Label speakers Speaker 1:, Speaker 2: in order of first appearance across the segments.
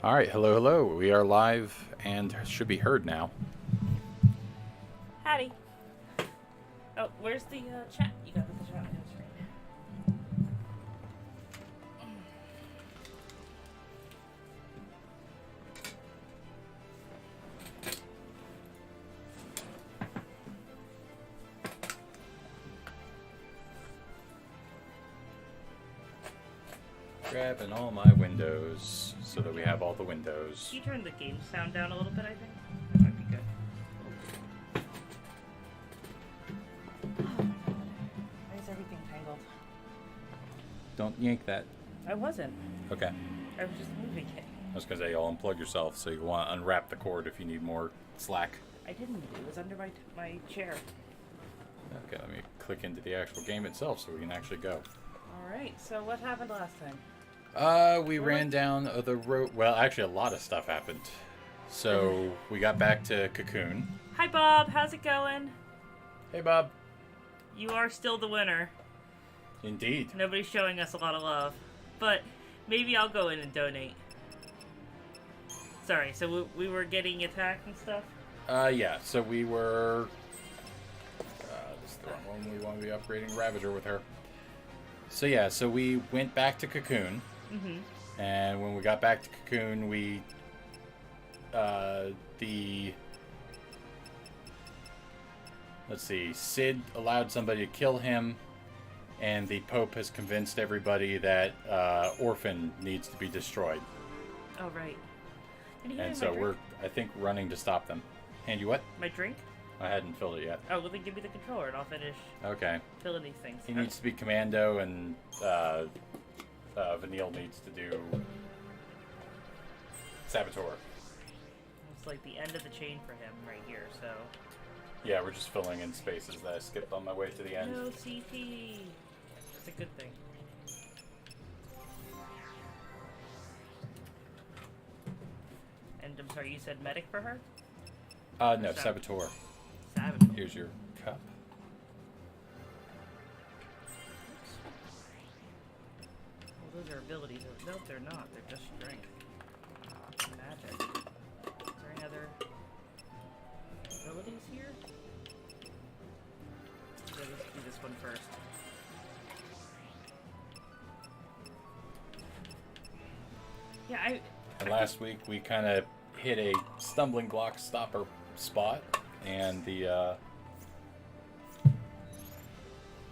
Speaker 1: All right, hello, hello. We are live and should be heard now.
Speaker 2: Hattie. Oh, where's the chat? You got the chat on your screen.
Speaker 1: Grabbing all my windows so that we have all the windows.
Speaker 2: Can you turn the game sound down a little bit, I think? That might be good. Oh my god. Why is everything tangled?
Speaker 1: Don't yank that.
Speaker 2: I wasn't.
Speaker 1: Okay.
Speaker 2: I was just moving it.
Speaker 1: I was going to say, you'll unplug yourself, so you want to unwrap the cord if you need more slack.
Speaker 2: I didn't. It was under my chair.
Speaker 1: Okay, let me click into the actual game itself so we can actually go.
Speaker 2: Alright, so what happened last time?
Speaker 1: We ran down the road. Well, actually, a lot of stuff happened. So, we got back to Cocoon.
Speaker 2: Hi, Bob. How's it going?
Speaker 1: Hey, Bob.
Speaker 2: You are still the winner.
Speaker 1: Indeed.
Speaker 2: Nobody's showing us a lot of love. But maybe I'll go in and donate. Sorry, so we were getting attacked and stuff?
Speaker 1: Yeah, so we were... this is the wrong one. We want to be upgrading Ravager with her. So yeah, so we went back to Cocoon.
Speaker 2: Mm-hmm.
Speaker 1: And when we got back to Cocoon, we... Let's see, Sid allowed somebody to kill him, and the Pope has convinced everybody that Orphan needs to be destroyed.
Speaker 2: Oh, right.
Speaker 1: And so we're, I think, running to stop them. Hand you what?
Speaker 2: My drink?
Speaker 1: I hadn't filled it yet.
Speaker 2: Oh, well then give me the controller and I'll finish
Speaker 1: Okay.
Speaker 2: filling these things.
Speaker 1: He needs to be Commando, and Vanille needs to do Saboteur.
Speaker 2: It's like the end of the chain for him right here, so...
Speaker 1: Yeah, we're just filling in spaces that I skipped on my way to the end.
Speaker 2: No CP! That's a good thing. And I'm sorry, you said medic for her?
Speaker 1: No, Saboteur.
Speaker 2: Saboteur.
Speaker 1: Here's your cup.
Speaker 2: Well, those are abilities. No, they're not. They're just strength. Magic. Is there any other abilities here? Yeah, let's do this one first. Yeah,
Speaker 1: And last week we kind of hit a stumbling block stopper spot, and I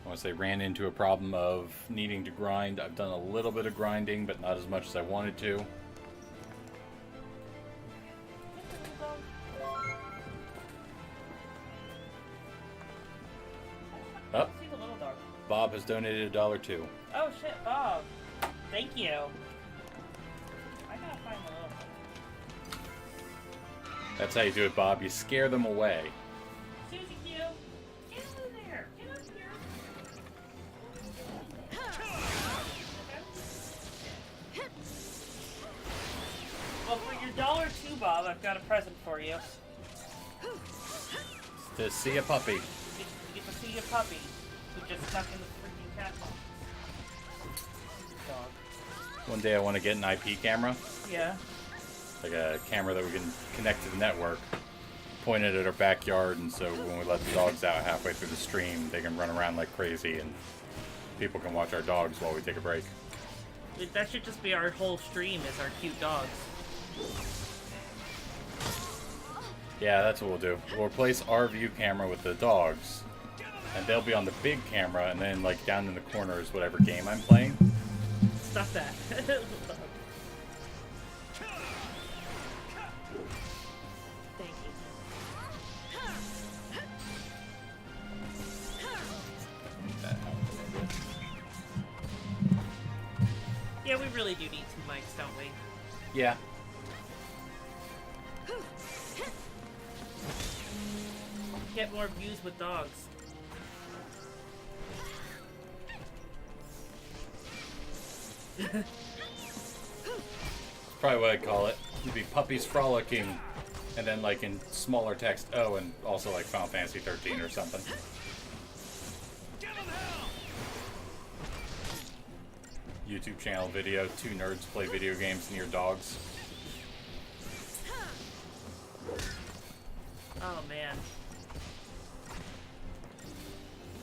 Speaker 1: want to say ran into a problem of needing to grind. I've done a little bit of grinding, but not as much as I wanted to. Up.
Speaker 2: See the little dog.
Speaker 1: Bob has donated $1 too.
Speaker 2: Oh shit, Bob. Thank you. I gotta find the little one.
Speaker 1: That's how you do it, Bob. You scare them away.
Speaker 2: Susie Q, get over there. Get up here. Well, for your $1 too, Bob, I've got a present for you.
Speaker 1: To see a puppy.
Speaker 2: You get to see a puppy who just stuck in the freaking cat box. Dog.
Speaker 1: One day I want to get an IP camera.
Speaker 2: Yeah.
Speaker 1: Like a camera that we can connect to the network, point it at our backyard, and so when we let the dogs out halfway through the stream, they can run around like crazy, and people can watch our dogs while we take a break.
Speaker 2: That should just be our whole stream, is our cute dogs.
Speaker 1: Yeah, that's what we'll do. We'll replace our view camera with the dogs, and they'll be on the big camera, and then like down in the corner is whatever game I'm playing.
Speaker 2: Stop that. Thank you. Yeah, we really do need two mics, don't we?
Speaker 1: Yeah.
Speaker 2: Get more views with dogs.
Speaker 1: Probably what I'd call it. It'd be puppies frolicking, and then like in smaller text, oh, and also like Final Fantasy 13 or something. YouTube channel video, two nerds play video games near dogs.
Speaker 2: Oh man.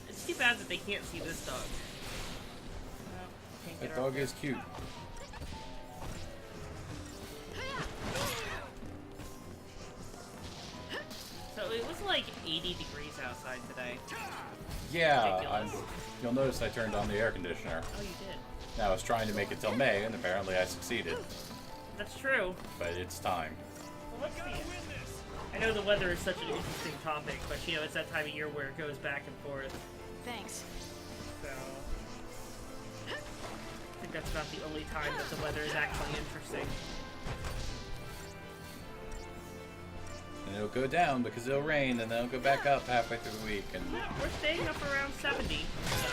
Speaker 2: It's too bad that they can't see this dog. Well, can't get
Speaker 1: That
Speaker 2: her
Speaker 1: dog
Speaker 2: up there.
Speaker 1: is cute.
Speaker 2: So it was like 80 degrees outside today.
Speaker 1: Yeah,
Speaker 2: Ridiculous.
Speaker 1: you'll notice I turned on the air conditioner.
Speaker 2: Oh, you did.
Speaker 1: Now I was trying to make it till May, and apparently I succeeded.
Speaker 2: That's true.
Speaker 1: But it's time.
Speaker 2: Well, let's see. I know the weather is such an interesting topic, but you know, it's that time of year where it goes back and forth.
Speaker 3: Thanks.
Speaker 2: So I think that's about the only time that the weather is actually interesting.
Speaker 1: And it'll go down because it'll rain, and then it'll go back up halfway through the week. And
Speaker 2: Yeah, we're staying up around 70. So.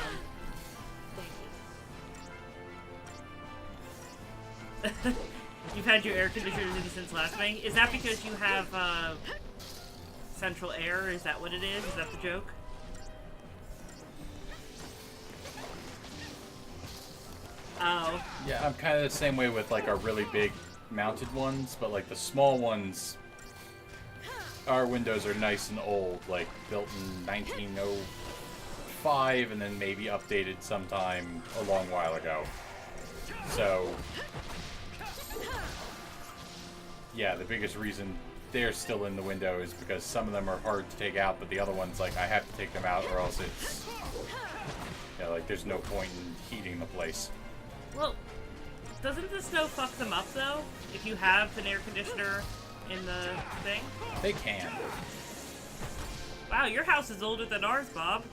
Speaker 2: You've had your air conditioners in since last May. Is that because you have central air? Is that what it is? Is that the joke? Oh.
Speaker 1: yeah, I'm kind of the same way with like our really big mounted ones, but like the small ones, our windows are nice and old, like built in 1905 and then maybe updated sometime a long while ago. So yeah, the biggest reason they're still in the window is because some of them are hard to take out, but the other ones, like, I have to take them out or else it's, yeah, like, there's no point in heating the place.
Speaker 2: Well, doesn't the snow fuck them up, though? If you have an air conditioner in the thing?
Speaker 1: They can.
Speaker 2: Wow, your house is older than ours, Bob.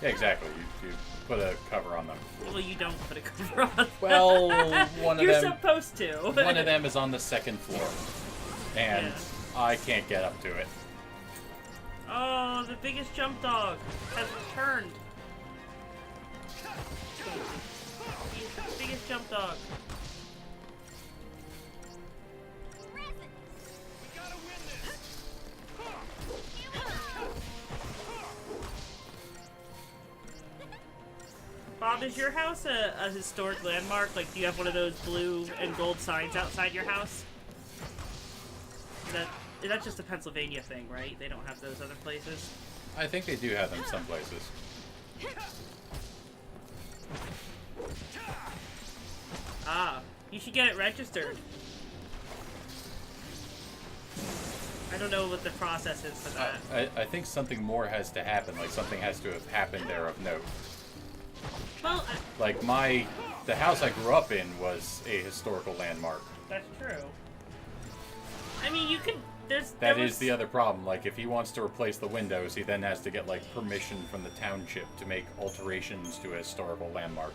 Speaker 1: Yeah, exactly. You put a cover on them.
Speaker 2: Well, you don't put a cover on them.
Speaker 1: Well, one of
Speaker 2: You're
Speaker 1: them...
Speaker 2: supposed to.
Speaker 1: One of them is on the second floor. And
Speaker 2: Yeah.
Speaker 1: I can't get up to it.
Speaker 2: Oh, the biggest jump dog has returned. He is the biggest jump dog. Bob, is your house a historic landmark? Like, do you have one of those blue and gold signs outside your house? Is that just a Pennsylvania thing, right? They don't have those other places?
Speaker 1: I think they do have them some places.
Speaker 2: Ah, you should get it registered. I don't know what the process is for that.
Speaker 1: I think something more has to happen. Like, something has to have happened there of note.
Speaker 2: Well,
Speaker 1: Like, the house I grew up in was a historical landmark.
Speaker 2: that's true. I mean, you could.
Speaker 1: That is the other problem. Like, if he wants to replace the windows, he then has to get, like, permission from the township to make alterations to a historical landmark.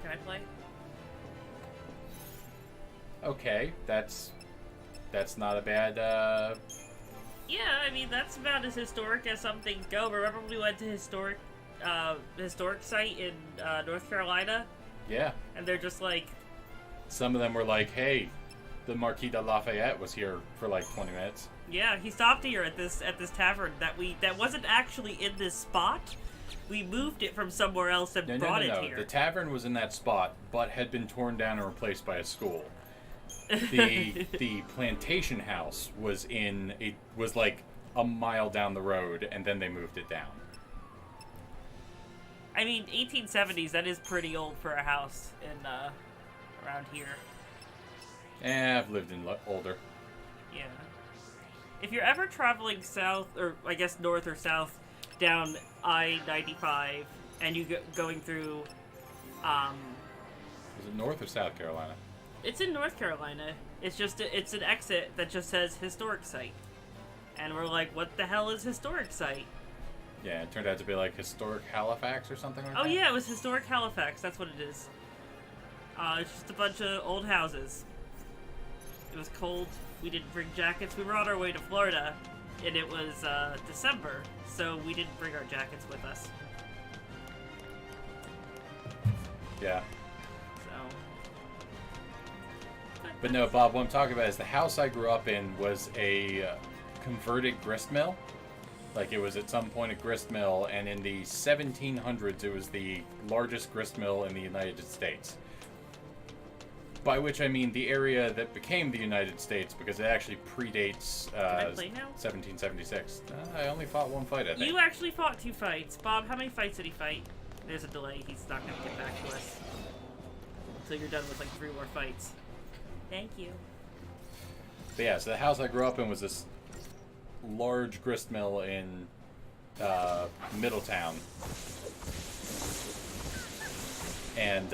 Speaker 2: Can I play?
Speaker 1: Okay, that's not a bad,
Speaker 2: Yeah, I mean, that's about as historic as some things go. Remember when we went to historic site in North Carolina?
Speaker 1: yeah.
Speaker 2: And they're just like,
Speaker 1: Some of them were like, hey, the Marquis de Lafayette was here for like 20 minutes.
Speaker 2: yeah, he stopped here at this tavern that wasn't actually in this spot. We moved it from somewhere else and brought it here.
Speaker 1: The tavern was in that spot, but had been torn down and replaced by a school. The plantation house was like a mile down the road, and then they moved it down.
Speaker 2: I mean, 1870s, that is pretty old for a house in around here.
Speaker 1: I've lived in older.
Speaker 2: Yeah. If you're ever traveling south, or I guess north or south, down I-95, and you going through,
Speaker 1: Was it North or South Carolina?
Speaker 2: it's in North Carolina. It's just it's an exit that just says historic site, and we're like, what the hell is historic site?
Speaker 1: Yeah, it turned out to be like historic Halifax or something like that.
Speaker 2: Oh yeah, it was historic Halifax. That's what it is. It's just a bunch of old houses. It was cold. We didn't bring jackets. We were on our way to Florida, and it was December, so we didn't bring our jackets with us.
Speaker 1: Yeah.
Speaker 2: So.
Speaker 1: But no, Bob, what I'm talking about is the house I grew up in was a converted grist mill. Like, it was at some point a grist mill, and in the 1700s, it was the largest grist mill in the United States. By which I mean the area that became the United States, because it actually predates
Speaker 2: Can I play now?
Speaker 1: 1776. I only fought one fight, I think.
Speaker 2: You actually fought 2 fights. Bob, how many fights did he fight? There's a delay. He's not going to get back to us. So you're done with like 3 more fights. Thank you.
Speaker 1: But yeah, so the house I grew up in was this large grist mill in Middletown. And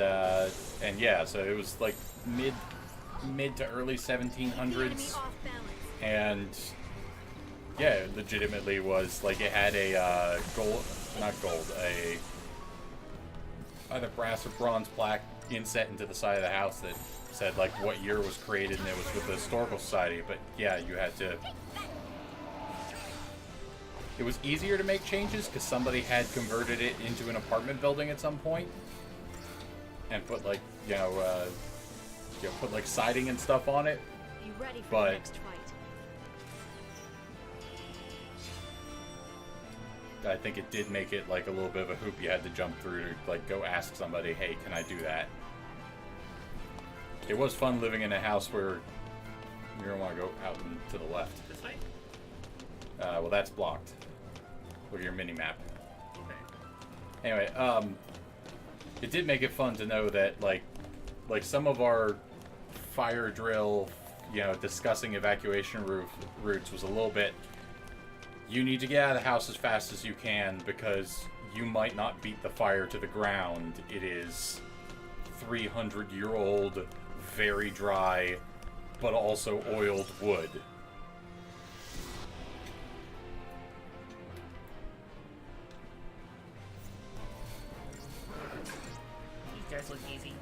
Speaker 1: yeah, so it was like mid to early 1700s, and yeah, it legitimately was like it had a either brass or bronze plaque inset into the side of the house that said like what year it was created, and it was with the historical society. But yeah, you had to. It was easier to make changes because somebody had converted it into an apartment building at some point. And put like, put like siding and stuff on it.
Speaker 3: You ready for the next fight?
Speaker 1: I think it did make it like a little bit of a hoop you had to jump through to like go ask somebody, hey, can I do that? It was fun living in a house where you're gonna want to go out and to the left.
Speaker 2: This way?
Speaker 1: Well, that's blocked. Look at your mini map.
Speaker 2: Okay.
Speaker 1: Anyway, it did make it fun to know that like some of our fire drill, discussing evacuation routes was a little bit. You need to get out of the house as fast as you can because you might not beat the fire to the ground. It is 300-year-old, very dry, but also oiled wood.
Speaker 2: These guys look easy.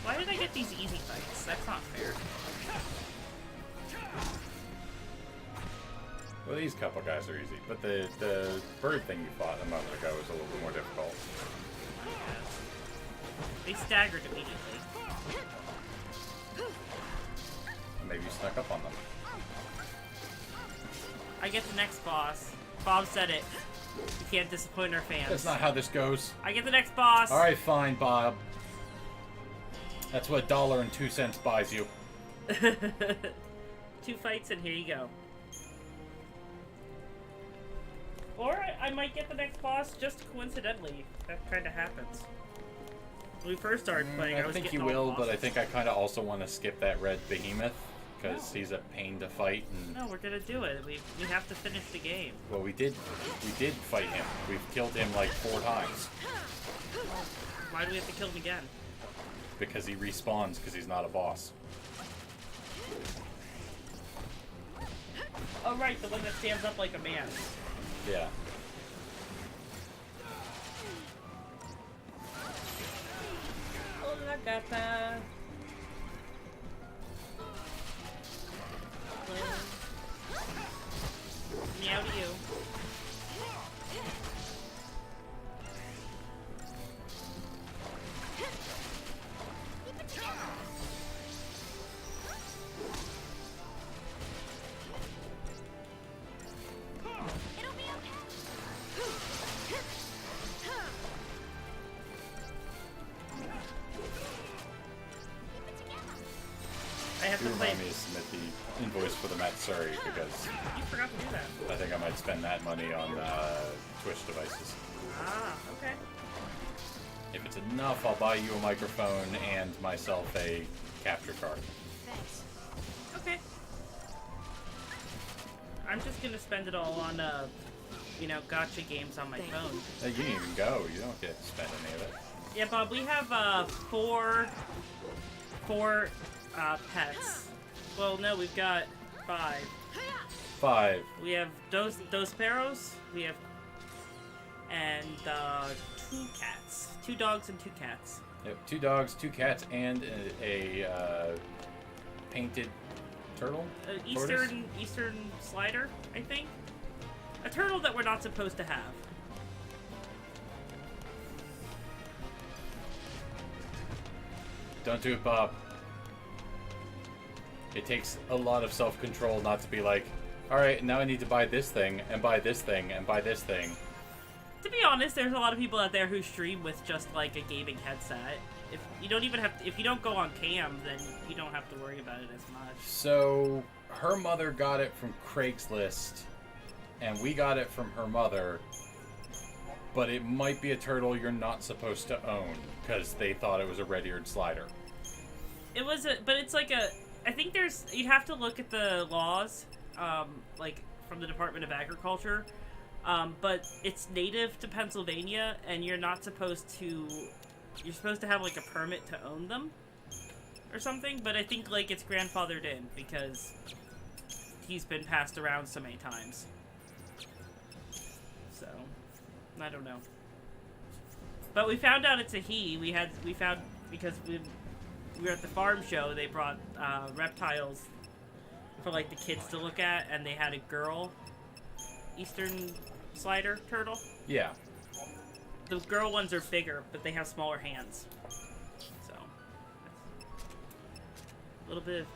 Speaker 2: Why did I get these easy fights? That's not fair.
Speaker 1: Well, these couple guys are easy, but the bird thing you fought a moment ago was a little bit more difficult.
Speaker 2: They staggered immediately.
Speaker 1: Maybe you snuck up on them.
Speaker 2: I get the next boss. Bob said it. You can't disappoint our fans.
Speaker 1: That's not how this goes.
Speaker 2: I get the next boss.
Speaker 1: Alright, fine, Bob. That's what $1.02 buys you.
Speaker 2: 2 fights and here you go. Or I might get the next boss just coincidentally. That kind of happens. When we first started playing, I was
Speaker 1: think
Speaker 2: getting
Speaker 1: you
Speaker 2: all
Speaker 1: will,
Speaker 2: the
Speaker 1: but I
Speaker 2: bosses.
Speaker 1: think I kind of also want to skip that red behemoth because he's a pain to fight. And
Speaker 2: No, we're gonna do it. We have to finish the game.
Speaker 1: well, we did fight him. We've killed him like 4 times
Speaker 2: Why do we have to kill him again?
Speaker 1: because he respawns because he's not a boss.
Speaker 2: Oh right, the one that stands up like a man.
Speaker 1: Yeah.
Speaker 2: Oh, la gata. Meow to you. I have
Speaker 1: You
Speaker 2: to play.
Speaker 1: remind me to submit the invoice for the Matsuri because
Speaker 2: You forgot to do that.
Speaker 1: I think I might spend that money on Twitch devices.
Speaker 2: Ah, okay.
Speaker 1: If it's enough, I'll buy you a microphone and myself a capture card.
Speaker 3: Thanks.
Speaker 2: Okay. I'm just gonna spend it all on, gotcha games on my phone.
Speaker 1: You didn't even go. You don't get to spend any of it.
Speaker 2: Yeah, Bob, we have, four pets. Well, no, we've got 5.
Speaker 1: 5.
Speaker 2: We have dos perros, we have, and, 2 cats. 2 dogs and 2 cats.
Speaker 1: Yep, 2 dogs, 2 cats, and a painted turtle. Tortoise?
Speaker 2: Eastern slider, I think. A turtle that we're not supposed to have.
Speaker 1: Don't do it, Bob. It takes a lot of self-control not to be like, alright, now I need to buy this thing, and buy this thing, and buy this thing.
Speaker 2: To be honest, there's a lot of people out there who stream with just like a gaming headset. If you don't even have, if you don't go on cam, then you don't have to worry about it as much.
Speaker 1: So her mother got it from Craigslist, and we got it from her mother. But it might be a turtle you're not supposed to own because they thought it was a red-eared slider.
Speaker 2: It was a, but it's like a. I think there's. You'd have to look at the laws, like from the Department of Agriculture. But it's native to Pennsylvania, and you're not supposed to. You're supposed to have like a permit to own them, or something. But I think like it's grandfathered in because he's been passed around so many times. So, I don't know. But we found out it's a he. We found because we were at the farm show. They brought reptiles for like the kids to look at, and they had a girl eastern slider turtle.
Speaker 1: Yeah.
Speaker 2: The girl ones are bigger, but they have smaller hands. So, a little bit of...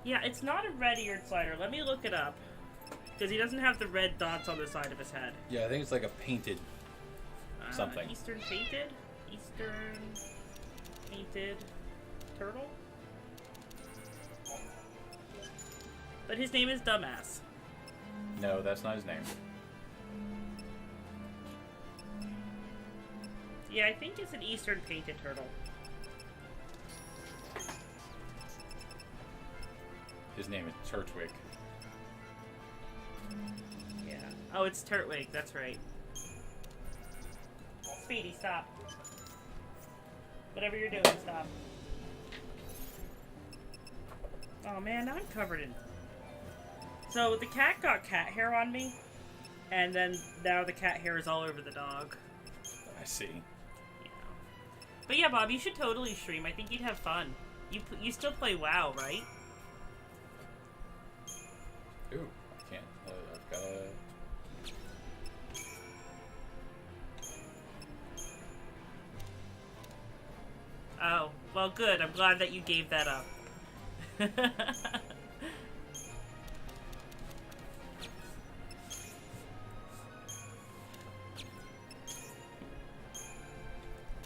Speaker 2: Yeah, it's not a red-eared slider. Let me look it up. Because he doesn't have the red dots on the side of his head.
Speaker 1: Yeah, I think it's like a painted something.
Speaker 2: Eastern painted? Eastern painted turtle? But his name is Dumbass.
Speaker 1: No, that's not his name.
Speaker 2: Yeah, I think it's an Eastern painted turtle.
Speaker 1: His name is Turtwig.
Speaker 2: Yeah. Oh, it's Turtwig, that's right. Speedy, stop. Whatever you're doing, stop. Oh man, now I'm covered in... So, the cat got cat hair on me, and then now the cat hair is all over the dog.
Speaker 1: I see.
Speaker 2: Yeah. But yeah, Bob, you should totally stream. I think you'd have fun. You still play WoW, right?
Speaker 1: Ooh, I can't. I've got a...
Speaker 2: Oh, well good. I'm glad that you gave that up.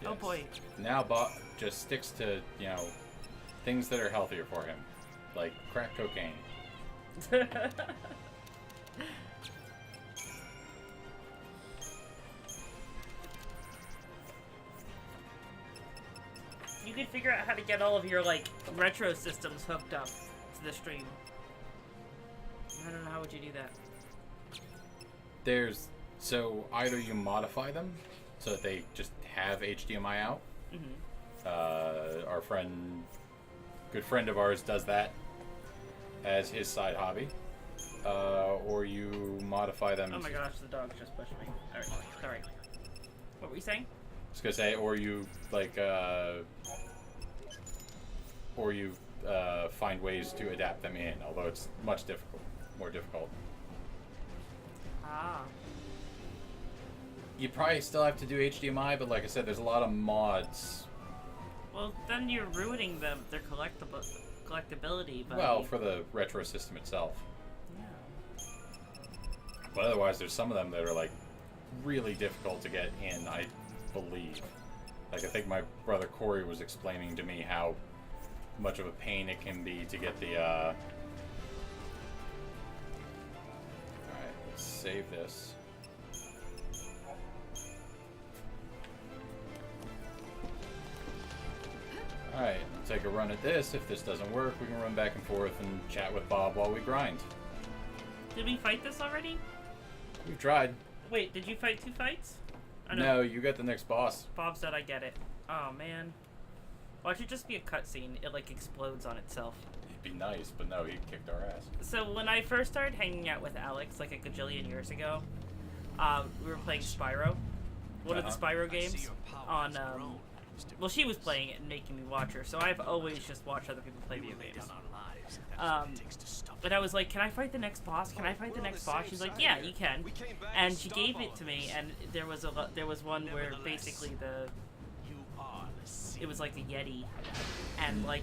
Speaker 2: Oh
Speaker 1: Yes.
Speaker 2: boy.
Speaker 1: Now Bob just sticks to, you know, things that are healthier for him. Like crack cocaine.
Speaker 2: You could figure out how to get all of your, like, retro systems hooked up to the stream. I don't know, how would you do that?
Speaker 1: So either you modify them so that they just have HDMI out.
Speaker 2: Mm-hmm.
Speaker 1: Our good friend of ours does that as his side hobby. Or you modify them.
Speaker 2: Oh my gosh, the dog just pushed me. Alright, sorry. What were you saying?
Speaker 1: I was gonna say, or you find ways to adapt them in, although it's more difficult.
Speaker 2: Ah.
Speaker 1: You probably still have to do HDMI, but like I said, there's a lot of mods.
Speaker 2: Well, then you're ruining their collectability. But
Speaker 1: Well, for the retro system itself.
Speaker 2: yeah.
Speaker 1: But otherwise, there's some of them that are like really difficult to get in, I believe. Like I think my brother Corey was explaining to me how much of a pain it can be to get the Alright, let's save this. Alright, take a run at this. If this doesn't work, we can run back and forth and chat with Bob while we grind.
Speaker 2: Did we fight this already?
Speaker 1: We've tried.
Speaker 2: Wait, did you fight 2 fights? Oh,
Speaker 1: No, you got the next boss.
Speaker 2: Bob said I get it. Oh, man. Why should it just be a cutscene? It, like, explodes on itself.
Speaker 1: It'd be nice, but no, he kicked our ass.
Speaker 2: So, when I first started hanging out with Alex, like a gajillion years ago, we were playing Spyro. One of the Spyro games. On, well, she was playing it and making me watch her, so I've always just watched other people play video games. But I was like, can I fight the next boss? Can I fight the next boss? She's like, yeah, you can. And she gave it to me, and there was one where basically it was like a Yeti, and like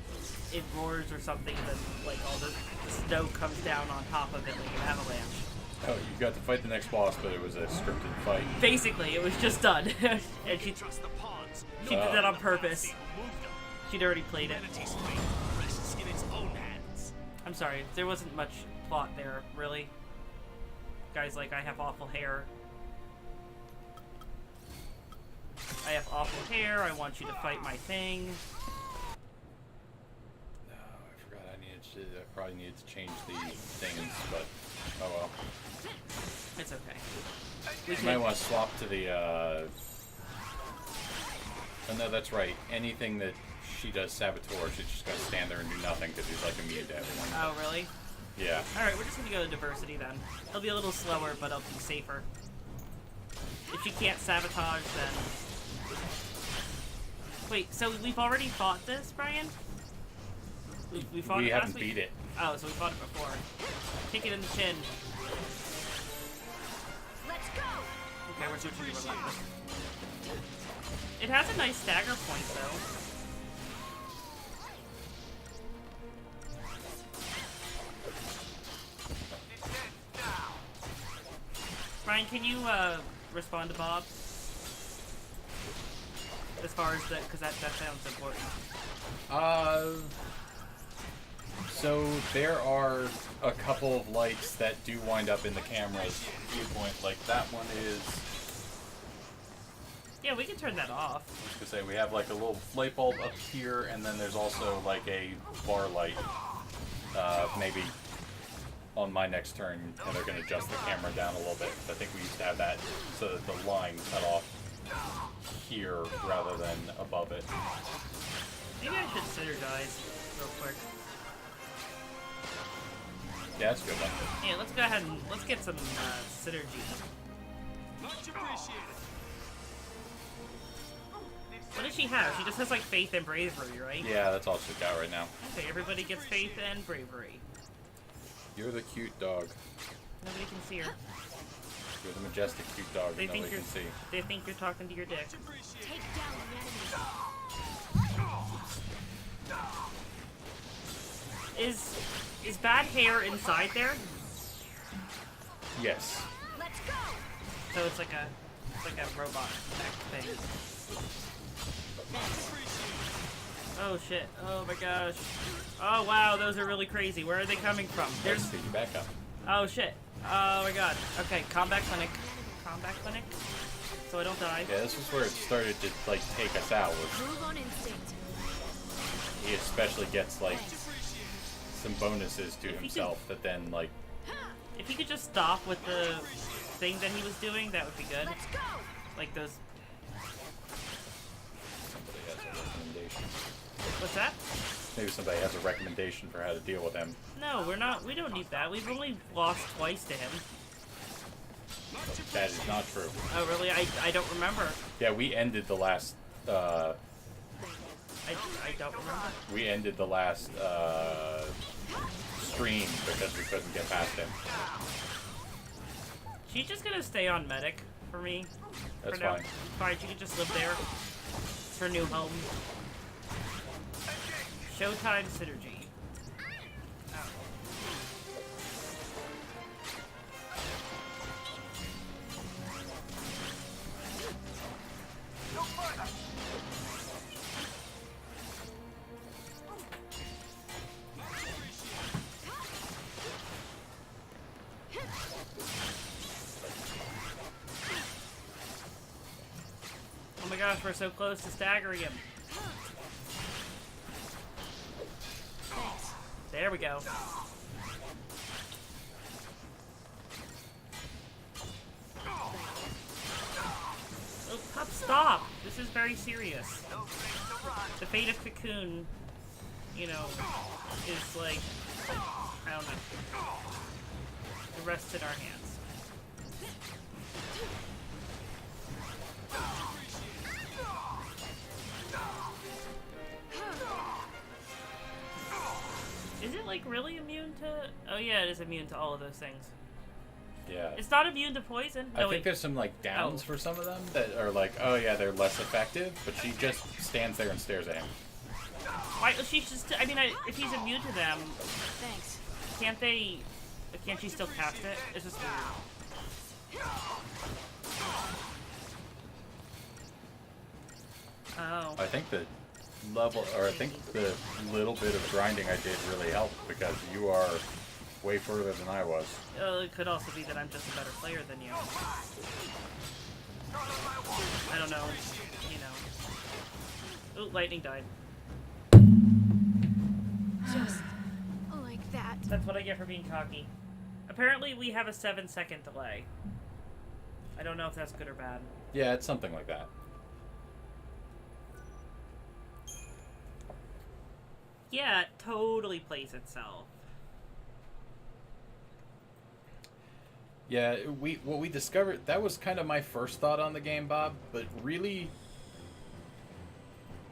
Speaker 2: it roars or something, and then like all the snow comes down on top of it like an avalanche.
Speaker 1: Oh, you got to fight the next boss, but it was a scripted fight.
Speaker 2: Basically, it was just done. And she
Speaker 4: Trust the pawns.
Speaker 2: did that on purpose. She'd already played it.
Speaker 4: Humanity's fate rests in its own hands.
Speaker 2: I'm sorry, there wasn't much plot there, really. Guys, like, I have awful hair. I have awful hair, I want you to fight my thing.
Speaker 1: No, I forgot I probably needed to change the things, but oh well.
Speaker 2: It's okay.
Speaker 1: You might want to swap to the, oh no, that's right. Anything that she does Saboteur, she's just gonna stand there and do nothing because he's like immune to everyone.
Speaker 2: Oh, really?
Speaker 1: Yeah.
Speaker 2: Alright, we're just gonna go to diversity then. It'll be a little slower, but it'll be safer. If she can't sabotage, then... Wait, so we've already fought this, Brian? We fought
Speaker 1: We
Speaker 2: it
Speaker 1: haven't
Speaker 2: last week?
Speaker 1: beat it.
Speaker 2: Oh, so we fought it before. Kick it in the chin.
Speaker 3: Let's go.
Speaker 2: Okay, we're switching to relentless. It has a nice stagger point, though. Brian, can you respond to Bob? As far as because that sounds important.
Speaker 1: So there are a couple of lights that do wind up in the camera's viewpoint. Like that one is.
Speaker 2: Yeah, we can turn that off.
Speaker 1: I was gonna say we have like a little light bulb up here, and then there's also like a bar light. Maybe on my next turn, and they're gonna adjust the camera down a little bit. I think we used to have that so that the line cut off here rather than above it.
Speaker 2: Maybe I should synergize real quick.
Speaker 1: Yeah, that's a good one.
Speaker 2: Yeah, let's go ahead and let's get some synergy.
Speaker 4: Much appreciated.
Speaker 2: What does she have? She just has like faith and bravery, right?
Speaker 1: Yeah, that's all she's got right now.
Speaker 2: Okay, everybody gets faith and bravery.
Speaker 1: You're the cute dog.
Speaker 2: Nobody can see her.
Speaker 1: You're the majestic cute dog
Speaker 2: They
Speaker 1: that
Speaker 2: think
Speaker 1: nobody
Speaker 2: you're.
Speaker 1: can see.
Speaker 2: They think you're talking to your dick.
Speaker 3: Take down the enemy.
Speaker 2: Is bad hair inside there?
Speaker 1: Yes.
Speaker 3: Let's go.
Speaker 2: So it's like a robot thing. Oh shit! Oh my gosh! Oh wow, those are really crazy. Where are they coming from?
Speaker 1: There's
Speaker 2: There's.
Speaker 1: speed you back up.
Speaker 2: Oh shit! Oh my god. Okay, combat clinic. Combat clinic. So I don't die.
Speaker 1: Yeah, this is where it started to like take us out. Was
Speaker 3: Move on instinct.
Speaker 1: he especially gets like some bonuses to
Speaker 2: If he
Speaker 1: himself that then like
Speaker 2: If he could just stop with the thing that he was doing, that would be good.
Speaker 3: Let's go.
Speaker 2: Like those.
Speaker 1: somebody has a recommendation.
Speaker 2: What's that?
Speaker 1: Maybe somebody has a recommendation for how to deal with him.
Speaker 2: No, we're not. We don't need that. We've only lost twice to him.
Speaker 1: That is not true.
Speaker 2: Oh really? I don't remember.
Speaker 1: Yeah, we ended the last
Speaker 2: I don't remember.
Speaker 1: we ended the last stream because we couldn't get past him.
Speaker 2: She's just gonna stay on medic for me.
Speaker 1: That's
Speaker 2: for now.
Speaker 1: fine.
Speaker 2: Fine, she can just live there. It's her new home. Showtime synergy. Oh. Oh my gosh, we're so close to staggering him. There we go. Oh, Pup, stop! This is very serious. The fate of Cocoon, you know, is like, I don't know. It rests in our hands. Is it like really immune to? Oh yeah, it is immune to all of those things.
Speaker 1: Yeah.
Speaker 2: It's not immune to poison.
Speaker 1: I
Speaker 2: No,
Speaker 1: think
Speaker 2: wait.
Speaker 1: there's some like downs
Speaker 2: Oh.
Speaker 1: for some of them that are like, oh yeah, they're less effective, but she just stands there and stares at him.
Speaker 2: Why? She's just. I mean, if he's immune to them,
Speaker 3: Thanks.
Speaker 2: can't they But can't she still cast it? It's just weird. Oh.
Speaker 1: I think the level, or I think the little bit of grinding I did really helped because you are way further than I was.
Speaker 2: It could also be that I'm just a better player than you. I don't know. You know. Ooh, lightning died.
Speaker 3: Just like that.
Speaker 2: That's what I get for being cocky. Apparently, we have a 7-second delay. I don't know if that's good or bad.
Speaker 1: Yeah, it's something like that.
Speaker 2: Yeah, it totally plays itself.
Speaker 1: Yeah, what we discovered, that was kind of my first thought on the game, Bob, but really,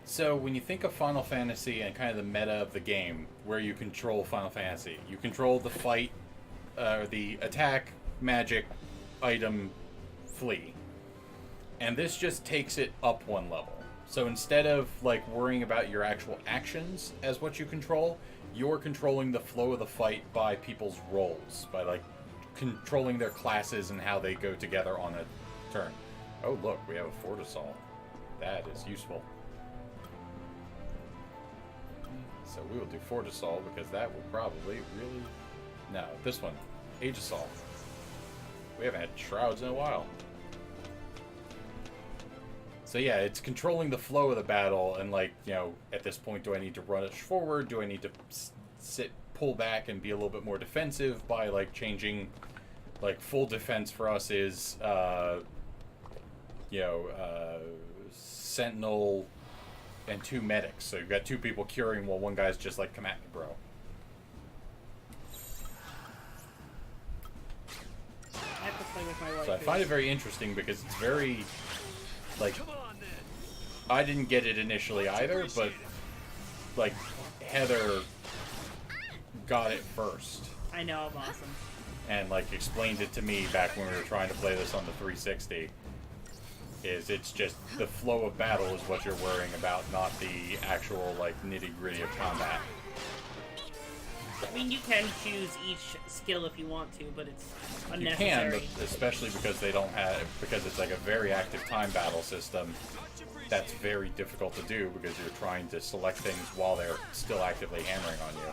Speaker 1: so when you think of Final Fantasy and kind of the meta of the game, where you control Final Fantasy, you control the fight, the attack, magic, item, flee. And this just takes it up one level. So instead of like worrying about your actual actions as what you control, you're controlling the flow of the fight by people's roles, by like controlling their classes and how they go together on a turn. Oh look, we have a Fortisol. That is useful. So we will do Fortisol because that will probably really... No, this one. Aegisol. We haven't had Shrouds in a while. So yeah, it's controlling the flow of the battle and like, you know, at this point, do I need to rush forward? Do I need to pull back and be a little bit more defensive by like changing, like full defense for us is, Sentinel and 2 medics. So you've got 2 people curing while one guy's just like, come at me, bro.
Speaker 2: I have to play with my wife.
Speaker 1: So I find it very interesting because it's very, like,
Speaker 4: Come on then.
Speaker 1: I didn't get it initially either, but like Heather got it first
Speaker 2: I know, I'm awesome.
Speaker 1: and like explained it to me back when we were trying to play this on the 360. It's just the flow of battle is what you're worrying about, not the actual like nitty-gritty of combat.
Speaker 2: I mean, you can choose each skill if you want to, but it's
Speaker 1: You can,
Speaker 2: unnecessary.
Speaker 1: but especially because they don't have, because it's like a very active time battle system. That's very difficult to do because you're trying to select things while they're still actively hammering on you.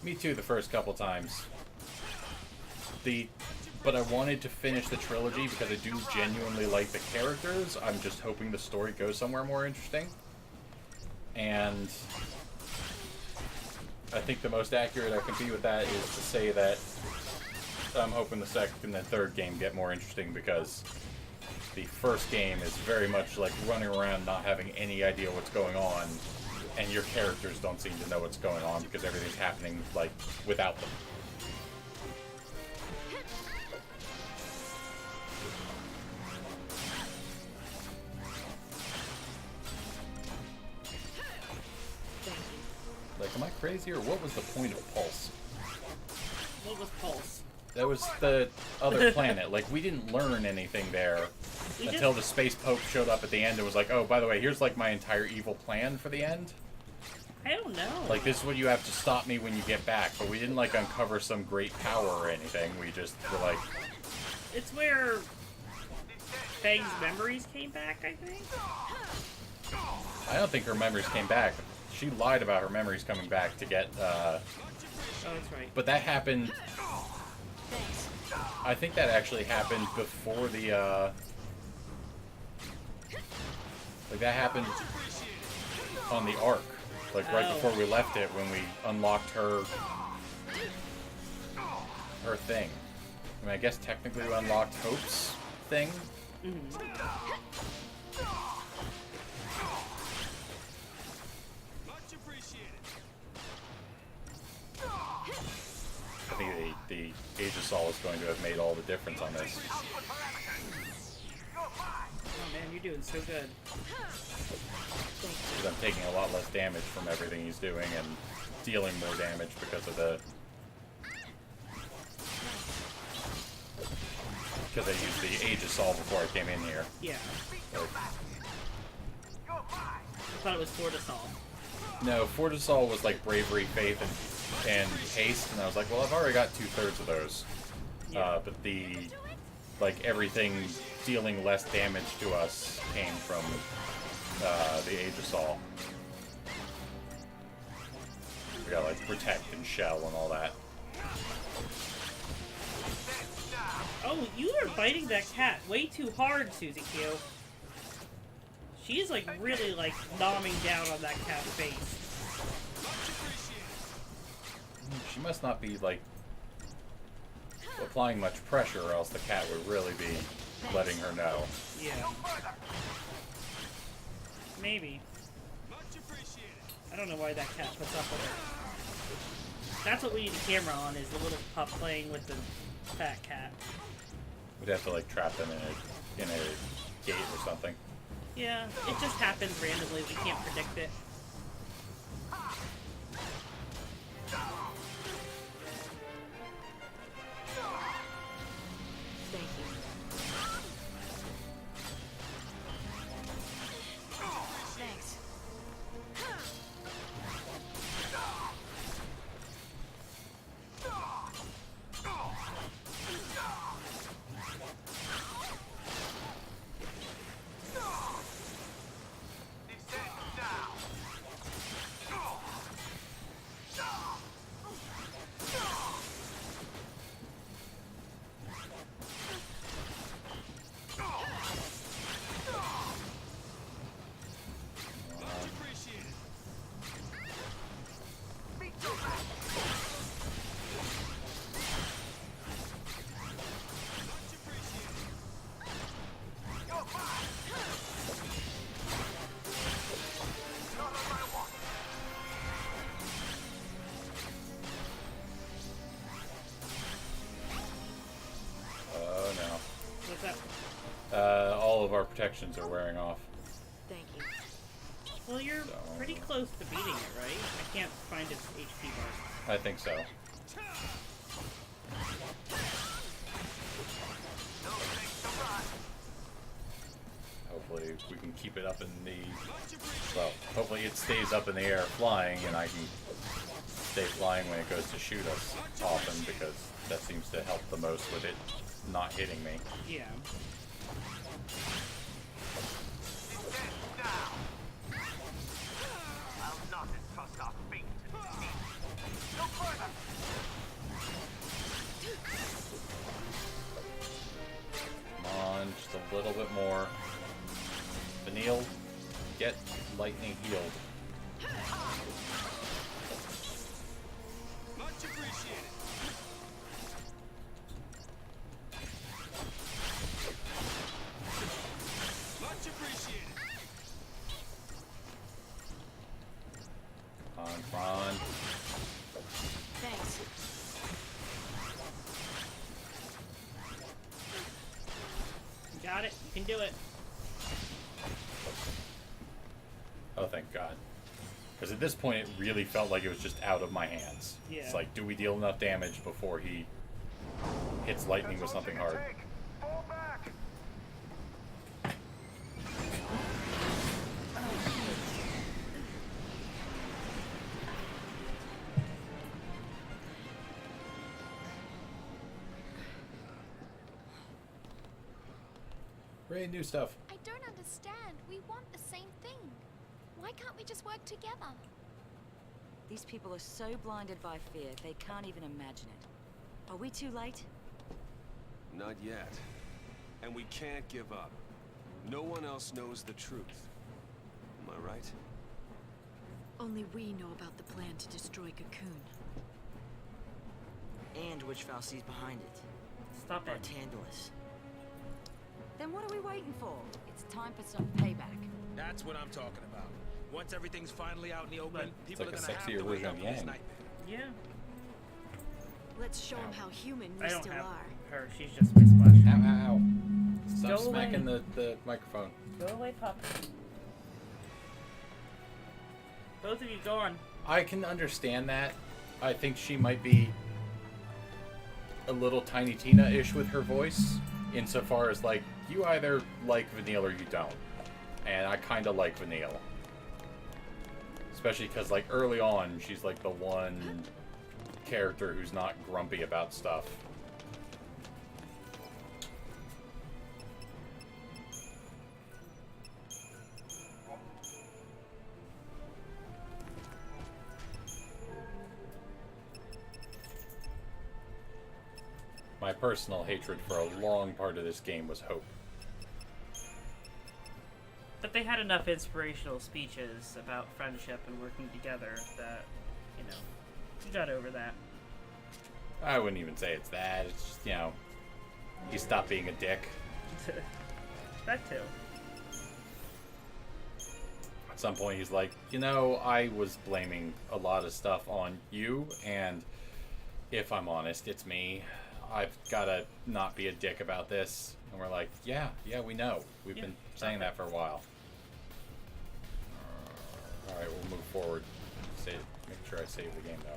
Speaker 1: Me too, the first couple times. But I wanted to finish the trilogy because I do genuinely like the characters. I'm just hoping the story goes somewhere more interesting. And I think the most accurate I can be with that is to say that I'm hoping the second and third game get more interesting because the first game is very much like running around not having any idea what's going on, and your characters don't seem to know what's going on because everything's happening like without them. Like, am I crazy or what was the point of Pulse?
Speaker 2: What was Pulse?
Speaker 1: That was the other planet. Like, we didn't learn anything there until the Space Pope showed up at the end and was like, oh, by the way, here's like my entire evil plan for the end.
Speaker 2: I don't know.
Speaker 1: Like, this is what you have to stop me when you get back. But we didn't like uncover some great power or anything. We just were like...
Speaker 2: It's where Fang's memories came back, I think?
Speaker 1: I don't think her memories came back. She lied about her memories coming back to get...
Speaker 2: Oh, that's right.
Speaker 1: But that happened... I think that actually happened before the, like, that happened on the Ark. Like, right before we left it, when we unlocked her thing. I mean, I guess technically we unlocked Hope's thing.
Speaker 2: Mm-hmm.
Speaker 4: Much appreciated.
Speaker 1: I think the Aegisol is going to have made all the difference on this.
Speaker 2: Oh man, you're doing so good.
Speaker 1: Because I'm taking a lot less damage from everything he's doing and dealing more damage because of the... Because I used the Aegisol before I came in here.
Speaker 2: Yeah.
Speaker 1: Like,
Speaker 2: I thought it was Fortisol.
Speaker 1: No, Fortisol was like bravery, faith, and haste, and I was like, well, I've already got 2/3 of those.
Speaker 2: Yeah.
Speaker 1: But the like everything dealing less damage to us came from the Aegisol. We got like protect and shell and all that.
Speaker 2: Oh, you are biting that cat way too hard, Susie Q. She's like really like nomming down on that cat's face.
Speaker 1: She must not be like applying much pressure, or else the cat would really be letting her know.
Speaker 2: Yeah. Maybe. I don't know why that cat puts up with it. That's what we need a camera on, is the little pup playing with the fat cat.
Speaker 1: We'd have to like trap them in a gate or something.
Speaker 2: Yeah, it just happens randomly. We can't predict it.
Speaker 3: Thank you. Thanks.
Speaker 1: All of our protections are wearing off.
Speaker 3: Thank you.
Speaker 2: Well, you're
Speaker 1: So-
Speaker 2: pretty close to beating it, right? I can't find its HP bar.
Speaker 1: I think so. Hopefully we can keep it up in the... Well, hopefully it stays up in the air flying, and I can stay flying when it goes to shoot us often, because that seems to help the most with it not hitting me.
Speaker 2: Yeah.
Speaker 1: Come on, just a little bit more. Vanille, get lightning healed.
Speaker 4: Much appreciated. Much appreciated.
Speaker 1: Come on.
Speaker 3: Thanks.
Speaker 2: You got it. You can do it.
Speaker 1: Oh, thank God. Because at this point, it really felt like it was just out of my hands.
Speaker 2: Yeah.
Speaker 1: It's like, do we deal enough damage before he hits lightning with something hard? Great new stuff.
Speaker 3: I don't understand. We want the same thing. Why can't we just work together?
Speaker 5: These people are so blinded by fear, they can't even imagine it. Are we too late?
Speaker 4: Not yet. And we can't give up. No one else knows the truth. Am I right?
Speaker 3: Only we know about the plan to destroy Cocoon.
Speaker 6: And which Falsi's behind it.
Speaker 2: Stop it.
Speaker 6: Bartandalus.
Speaker 5: Then what are we waiting for? It's time for some payback.
Speaker 7: That's what I'm talking about. Once everything's finally out in the open,
Speaker 2: But
Speaker 7: people
Speaker 1: like
Speaker 7: are
Speaker 1: a
Speaker 7: gonna have
Speaker 1: sexier
Speaker 7: to wake
Speaker 1: version
Speaker 7: up
Speaker 1: of
Speaker 7: from this
Speaker 1: Yang.
Speaker 7: nightmare.
Speaker 2: Yeah.
Speaker 3: Let's show them how human we
Speaker 2: I don't
Speaker 3: still
Speaker 2: have
Speaker 3: are.
Speaker 2: her. She's just my splash.
Speaker 1: Ow, ow, ow. Stop
Speaker 2: Go
Speaker 1: smacking
Speaker 2: away.
Speaker 1: the microphone.
Speaker 2: Go away, pup. Both of you, go on.
Speaker 1: I can understand that. I think she might be a little Tiny Tina-ish with her voice, insofar as, like, you either like Vanille or you don't. And I kind of like Vanille. Especially because, like, early on, she's, like, the one character who's not grumpy about stuff. My personal hatred for a long part of this game was Hope.
Speaker 2: But they had enough inspirational speeches about friendship and working together that, you know, you got over that.
Speaker 1: I wouldn't even say it's that. It's just, you know, he stopped being a dick.
Speaker 2: That too.
Speaker 1: At some point, he's like, you know, I was blaming a lot of stuff on you, and if I'm honest, it's me. I've got to not be a dick about this. And we're like, yeah, we know. We've been saying that for a while. Alright, we'll move forward. Make sure I save the game, though.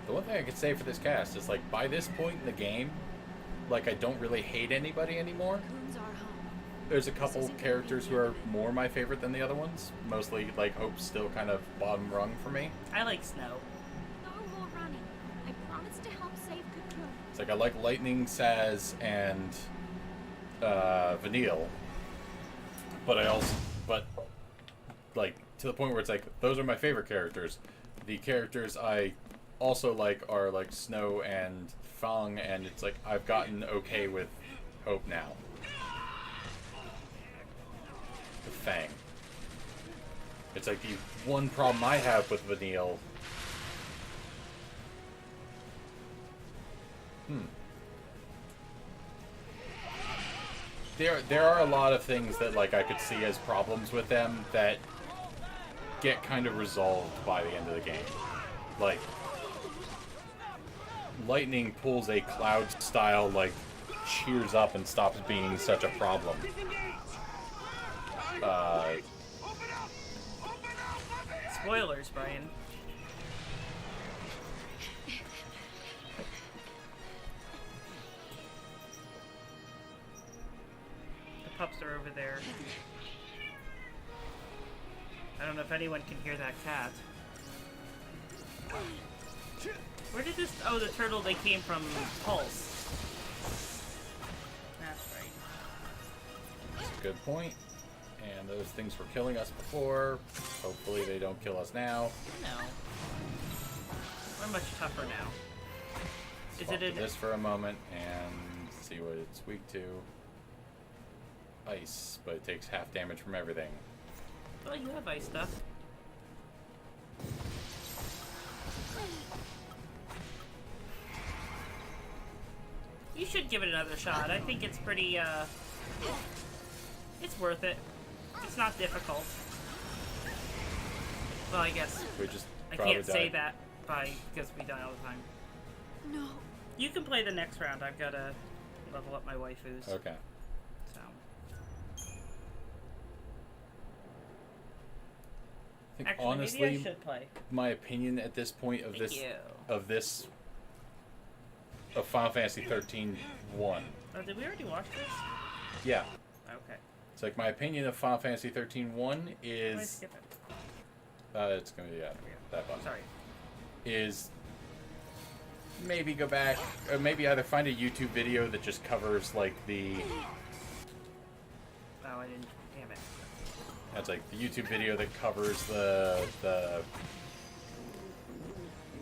Speaker 1: The one thing I could say for this cast is, like, by this point in the game, like, I don't really hate anybody anymore. There's a couple characters who are more my favorite than the other ones. Mostly, like, Hope's still kind of bottom rung for me.
Speaker 2: I like Snow.
Speaker 3: No more running. I promise to help save Cocoon.
Speaker 1: It's like, I like Lightning, Saz, and Vanille. But like, to the point where it's like, those are my favorite characters. The characters I also like are, like, Snow and Fang, and it's like, I've gotten okay with Hope now. The Fang. It's like, the one problem I have with Vanille... There are a lot of things that, like, I could see as problems with them that get kind of resolved by the end of the game. Like, Lightning pulls a Cloud style, like, cheers up and stops being such a problem.
Speaker 2: Spoilers, Brian. The pups are over there. I don't know if anyone can hear that cat. Where did this... Oh, the turtle, they came from Pulse. That's right.
Speaker 1: That's a good point. And those things were killing us before. Hopefully they don't kill us now.
Speaker 2: No. We're much tougher now. Is
Speaker 1: Swap
Speaker 2: it
Speaker 1: to this for a moment and see what it's weak to. Ice, but it takes half damage from everything.
Speaker 2: Well, you have ice stuff. You should give it another shot. I think it's pretty, it's worth it. It's not difficult. Well, I guess
Speaker 1: We just
Speaker 2: I
Speaker 1: probably
Speaker 2: can't say
Speaker 1: died.
Speaker 2: that because we die all the time.
Speaker 3: No.
Speaker 2: You can play the next round. I've got to level up my waifus.
Speaker 1: Okay.
Speaker 2: So.
Speaker 1: I think
Speaker 2: Actually,
Speaker 1: honestly,
Speaker 2: maybe I should play.
Speaker 1: my opinion at this point of
Speaker 2: Thank you.
Speaker 1: of Final Fantasy 13 1.
Speaker 2: Oh, did we already watch this?
Speaker 1: Yeah.
Speaker 2: Okay.
Speaker 1: It's like my opinion of Final Fantasy 13 1
Speaker 2: Why did I
Speaker 1: is
Speaker 2: skip it?
Speaker 1: it's gonna be that button.
Speaker 2: Sorry.
Speaker 1: Is maybe go back, or maybe either find a YouTube video that just covers like the.
Speaker 2: Oh, I didn't. Damn it.
Speaker 1: That's like the YouTube video that covers the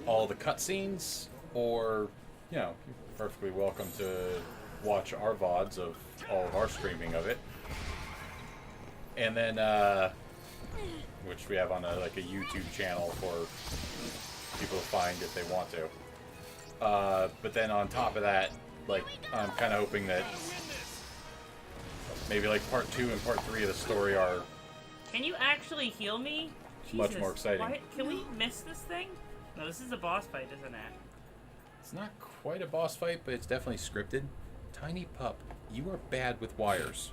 Speaker 1: all the cutscenes, or you know, you're perfectly welcome to watch our VODs of all of our streaming of it, and then which we have on a YouTube channel for people to find if they want to. But then on top of that, like, I'm kind of hoping that Maybe like part 2 and part 3 of the story are
Speaker 2: Can you actually heal me?
Speaker 1: much
Speaker 2: Jesus,
Speaker 1: more exciting.
Speaker 2: why- can we miss this thing? No, this is a boss fight, isn't it?
Speaker 1: It's not quite a boss fight, but it's definitely scripted. Tiny pup, you are bad with wires.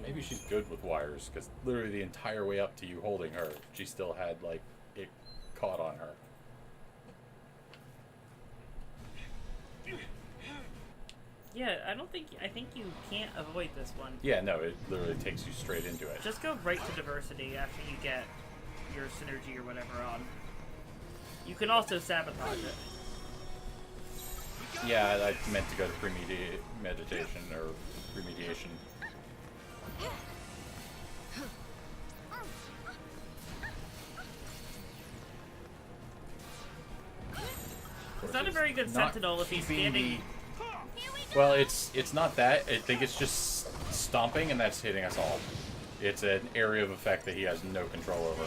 Speaker 1: Maybe she's good with wires, because literally the entire way up to you holding her, she still had, like, it caught on her.
Speaker 2: Yeah, I think you can't avoid this one.
Speaker 1: Yeah, no, it literally takes you straight into it.
Speaker 2: Just go right to diversity after you get your synergy or whatever on. You can also sabotage it.
Speaker 1: Yeah, I meant to go to premeditation or remediation.
Speaker 2: It's not a very good
Speaker 1: Not
Speaker 2: sentinel if he's
Speaker 1: keeping
Speaker 2: standing.
Speaker 1: Well, it's not that. I think it's just stomping, and that's hitting us all. It's an area of effect that he has no control over.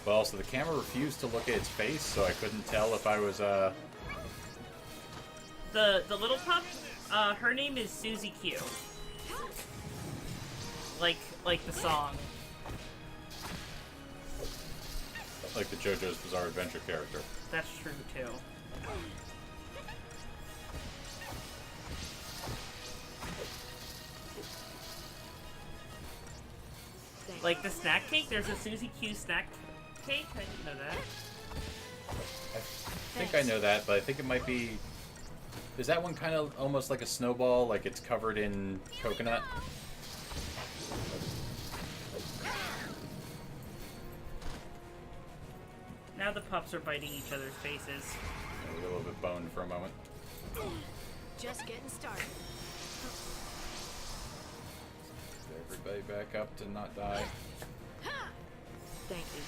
Speaker 1: But also, the camera refused to look at its face, so I couldn't tell if I was,
Speaker 2: The little pup, her name is Susie Q. Like the song.
Speaker 1: like the JoJo's Bizarre Adventure character.
Speaker 2: That's true too. Like the snack cake, there's a Susie Q snack cake. I didn't know that.
Speaker 1: I think I know that, but I think it might be... Is that one kind of almost like a snowball, like it's covered in coconut?
Speaker 2: Now the pups are biting each other's faces.
Speaker 1: Yeah, we got a little bit boned for a moment.
Speaker 3: Just getting started.
Speaker 1: Get everybody back up to not die.
Speaker 5: Thank you.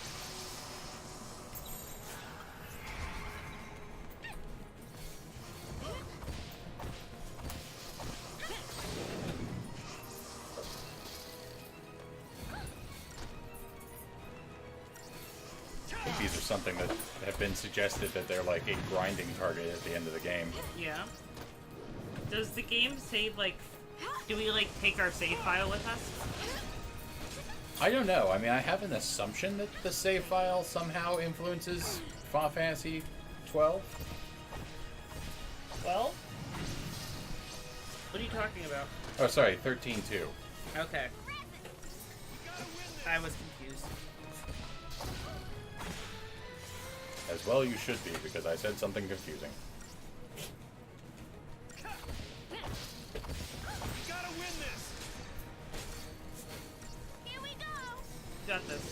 Speaker 1: I think these are something that have been suggested that they're like a grinding target at the end of the game.
Speaker 2: Yeah. Does the game save, like... Do we, like, take our save file with us?
Speaker 1: I don't know. I mean, I have an assumption that the save file somehow influences Final Fantasy XII.
Speaker 2: Well? What are you talking about?
Speaker 1: Oh, sorry, 13.2.
Speaker 2: Okay. I was confused.
Speaker 1: As well you should be, because I said something confusing.
Speaker 4: We gotta win this.
Speaker 3: Here we go.
Speaker 2: Got this.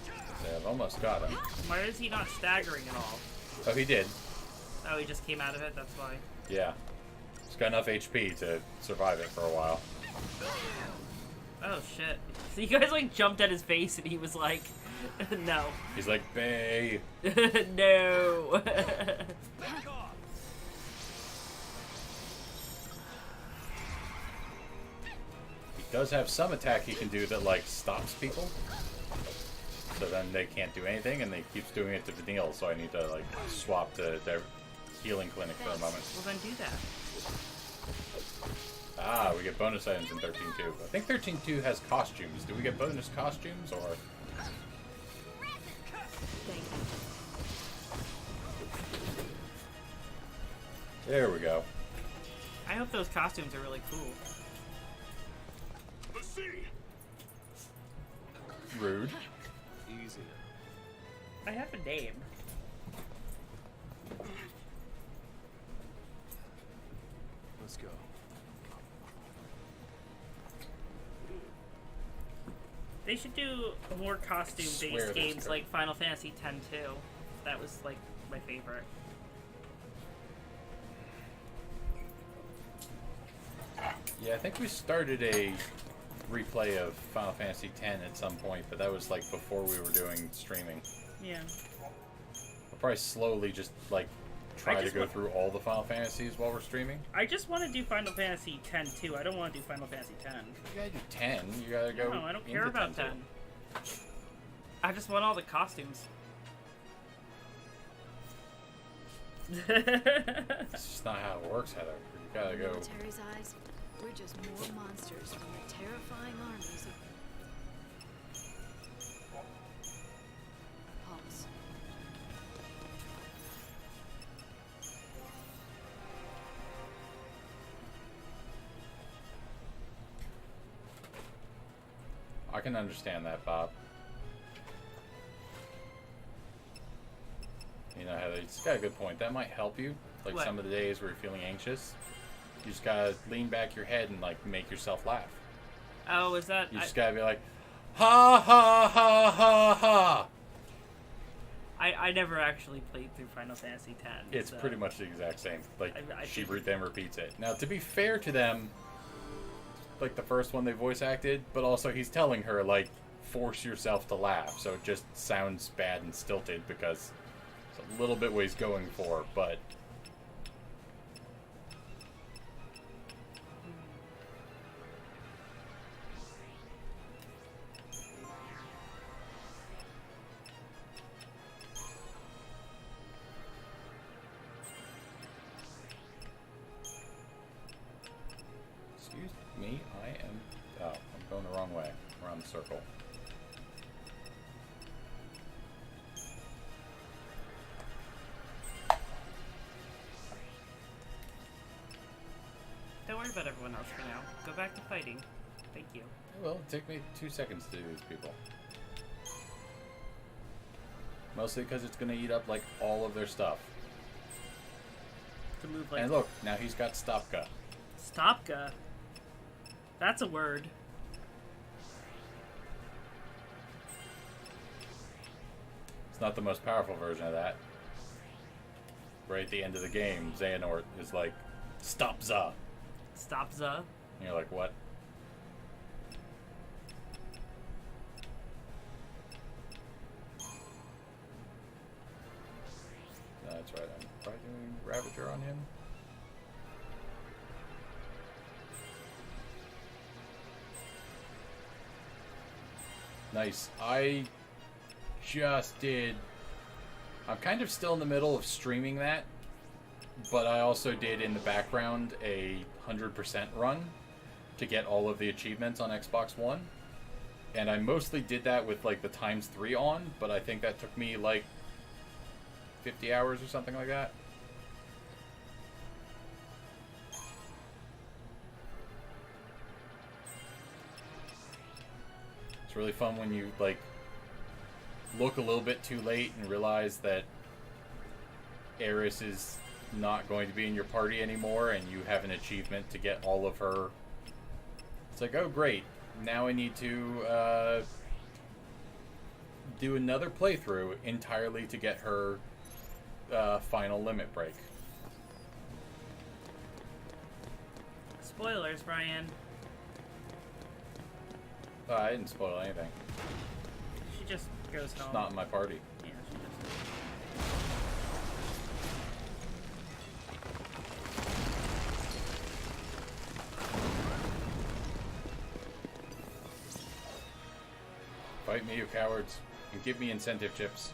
Speaker 1: So I've almost got him.
Speaker 2: Why is he not staggering at all?
Speaker 1: Oh, he did.
Speaker 2: Oh, he just came out of it, that's why.
Speaker 1: Yeah. He's got enough HP to survive it for a while.
Speaker 2: Oh, shit. So you guys, like, jumped at his face and he was like, no.
Speaker 1: He's like, Bay.
Speaker 2: No.
Speaker 4: Back off.
Speaker 1: He does have some attack he can do that, like, stops people. So then they can't do anything, and he keeps doing it to Vanille, so I need to, like, swap to their healing clinic for a moment.
Speaker 2: Well, then do that.
Speaker 1: Ah, we get bonus items in 13.2. I think 13.2 has costumes. Do we get bonus costumes, or...
Speaker 5: Thank you.
Speaker 1: There we go.
Speaker 2: I hope those costumes are really cool.
Speaker 4: Let's see.
Speaker 1: Rude.
Speaker 4: Easy.
Speaker 2: I have a name.
Speaker 4: Let's go.
Speaker 2: They should do more
Speaker 1: Swear
Speaker 2: costume-based
Speaker 1: that's
Speaker 2: games
Speaker 1: true.
Speaker 2: like Final Fantasy X too. That was, like, my favorite.
Speaker 1: Yeah, I think we started a replay of Final Fantasy X at some point, but that was, like, before we were doing streaming.
Speaker 2: Yeah.
Speaker 1: We'll probably slowly just, like, try to go through all the Final Fantasies while we're streaming.
Speaker 2: I just want to do Final Fantasy X too. I don't want to do Final Fantasy X.
Speaker 1: You gotta do 10. You gotta go.
Speaker 2: No, I don't care
Speaker 1: into
Speaker 2: about
Speaker 1: 10
Speaker 2: 10.
Speaker 1: too.
Speaker 2: I just want all the costumes.
Speaker 1: It's just not how it works, Heather. You gotta
Speaker 3: In
Speaker 1: go.
Speaker 3: military's eyes, we're just more monsters from the terrifying armies of... Pulse.
Speaker 1: I can understand that, Bob. You know, Heather, it's got a good point. That might help you. Like
Speaker 2: What?
Speaker 1: some of the days where you're feeling anxious. You just gotta lean back your head and like make yourself laugh.
Speaker 2: Oh, is that?
Speaker 1: You just gotta be like, ha ha ha ha ha.
Speaker 2: I never actually played through Final Fantasy X.
Speaker 1: It's
Speaker 2: so-
Speaker 1: pretty much the exact same. Like
Speaker 2: I
Speaker 1: she
Speaker 2: think-
Speaker 1: then repeats it. Now, to be fair to them, like the first one they voice acted, but also he's telling her like, force yourself to laugh. So it just sounds bad and stilted because it's a little bit what he's going for, but. Excuse me, I am. Oh, I'm going the wrong way. Around the circle.
Speaker 2: Don't worry about everyone else for now. Go back to fighting. Thank you.
Speaker 1: Well, it took me 2 seconds to do these people. Mostly because it's going to eat up like all of their stuff.
Speaker 2: To move like
Speaker 1: And look, now he's got Stopka.
Speaker 2: Stopka. That's a word.
Speaker 1: It's not the most powerful version of that. Right at the end of the game, Xehanort is like, "Stop za."
Speaker 2: Stopza.
Speaker 1: And you're like, what? That's right, I'm probably doing Ravager on him. Nice. I just did... I'm kind of still in the middle of streaming that, but I also did in the background a 100% run to get all of the achievements on Xbox One. And I mostly did that with like the ×3 on, but I think that took me like 50 hours or something like that. It's really fun when you like look a little bit too late and realize that Eris is not going to be in your party anymore and you have an achievement to get all of her. It's like, oh great, now I need to do another playthrough entirely to get her final limit break.
Speaker 2: Spoilers, Brian.
Speaker 1: I didn't spoil anything.
Speaker 2: She just goes home.
Speaker 1: She's not in my party.
Speaker 2: Yeah, she just...
Speaker 1: Fight me, you cowards, and give me incentive chips.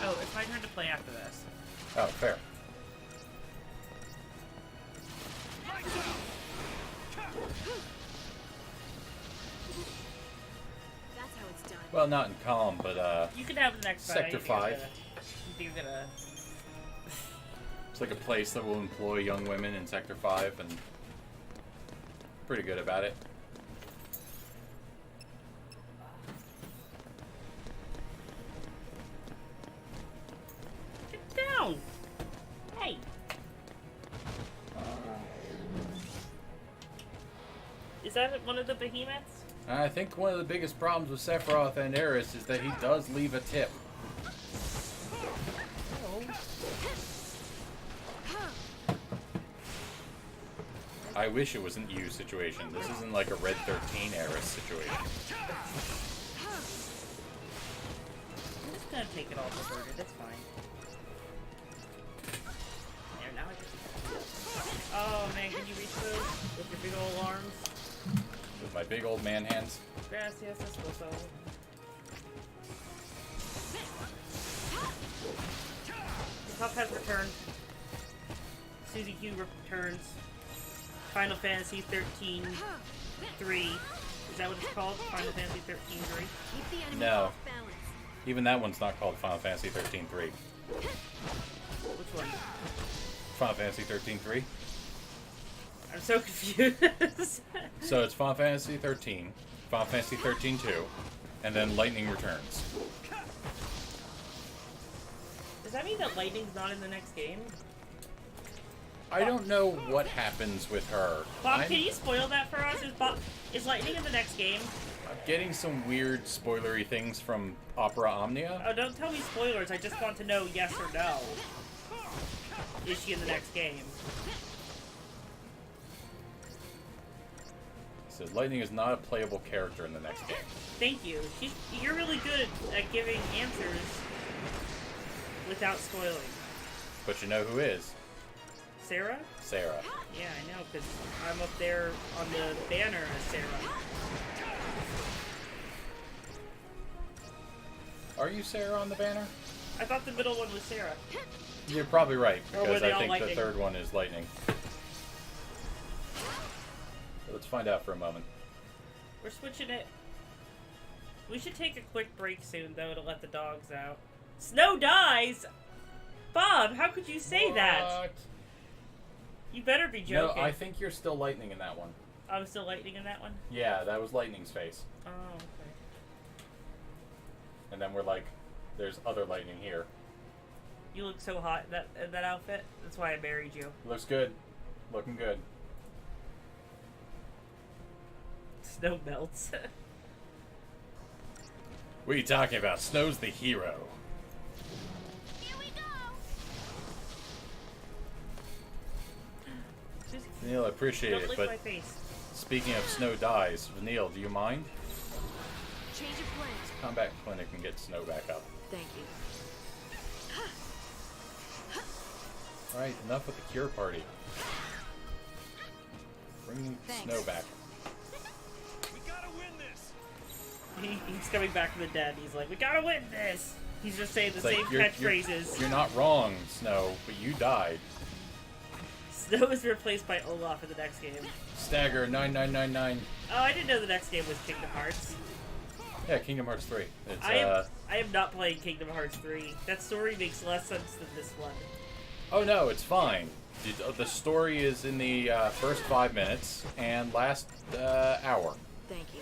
Speaker 2: Oh, it's my turn to play after this.
Speaker 1: Oh, fair.
Speaker 3: That's how it's done.
Speaker 1: Well, not in calm, but
Speaker 2: You can have the next fight.
Speaker 1: Sector 5.
Speaker 2: You're gonna...
Speaker 1: it's like a place that will employ young women in Sector 5, and pretty good about it.
Speaker 2: Get down! Hey! Is that one of the behemoths?
Speaker 1: I think one of the biggest problems with Sephiroth and Eris is that he does leave a tip. I wish it wasn't you situation. This isn't like a Red 13 Eris situation.
Speaker 2: I'm just gonna take it all perverted, that's fine. There, now I can... Oh man, can you reach those with your big old arms?
Speaker 1: With my big old man hands.
Speaker 2: Gracias, esposo. The Pup has returned. Susie Q returns. Final Fantasy 13 3. Is that what it's called? Final Fantasy 13 3?
Speaker 3: Keep the enemy
Speaker 1: No.
Speaker 3: off balance.
Speaker 1: Even that one's not called Final Fantasy 13 3.
Speaker 2: Which one?
Speaker 1: Final Fantasy 13 3.
Speaker 2: I'm so confused.
Speaker 1: So it's Final Fantasy 13, Final Fantasy 13 2, and then Lightning Returns.
Speaker 2: Does that mean that Lightning's not in the next game?
Speaker 1: I don't know what happens with her.
Speaker 2: Bob,
Speaker 1: I'm
Speaker 2: can you spoil that for us? Is Lightning in the next game?
Speaker 1: getting some weird spoilery things from Opera Omnia.
Speaker 2: Oh, don't tell me spoilers. I just want to know yes or no. Is she in the next game?
Speaker 1: Says Lightning is not a playable character in the next game.
Speaker 2: Thank you. You're really good at giving answers without spoiling.
Speaker 1: But you know who is?
Speaker 2: Sarah?
Speaker 1: Sarah.
Speaker 2: Yeah, I know, because I'm up there on the banner as Sarah.
Speaker 1: Are you Sarah on the banner?
Speaker 2: I thought the middle one was Sarah.
Speaker 1: You're probably right,
Speaker 2: Or were
Speaker 1: because
Speaker 2: they
Speaker 1: I
Speaker 2: all
Speaker 1: think
Speaker 2: Lightning?
Speaker 1: the third one is Lightning. Let's find out for a moment.
Speaker 2: We're switching it. We should take a quick break soon, though, to let the dogs out. Snow dies! Bob, how could you say that?
Speaker 1: What?
Speaker 2: You better be joking.
Speaker 1: No, I think you're still Lightning in that one.
Speaker 2: I'm still Lightning in that one?
Speaker 1: Yeah, that was Lightning's face.
Speaker 2: Oh, okay.
Speaker 1: And then we're like, there's other Lightning here.
Speaker 2: You look so hot in that outfit. That's why I married you.
Speaker 1: Looks good. Looking good.
Speaker 2: Snow melts.
Speaker 1: What are you talking about? Snow's the hero.
Speaker 3: Here we go.
Speaker 2: Just
Speaker 1: Vanille, I appreciate
Speaker 2: don't
Speaker 1: it,
Speaker 2: lick
Speaker 1: but
Speaker 2: my face.
Speaker 1: speaking of Snow dies, Vanille, do you mind?
Speaker 3: Change of plans.
Speaker 1: Come back to clinic and get Snow back up.
Speaker 5: Thank you.
Speaker 1: Alright, enough with the cure party. Bring
Speaker 5: Thanks.
Speaker 1: Snow back.
Speaker 4: We gotta win this.
Speaker 2: He's coming back from the dead. He's like, we gotta win this. He's just saying the
Speaker 1: It's like,
Speaker 2: same
Speaker 1: you're
Speaker 2: catchphrases.
Speaker 1: You're not wrong, Snow, but you died.
Speaker 2: Snow is replaced by Olaf in the next game.
Speaker 1: Stagger 9999.
Speaker 2: Oh, I didn't know the next game was Kingdom Hearts.
Speaker 1: Yeah, Kingdom Hearts 3. It's
Speaker 2: I am not playing Kingdom Hearts 3. That story makes less sense than this one.
Speaker 1: oh no, it's fine. The story is in the first 5 minutes and last hour.
Speaker 5: Thank you.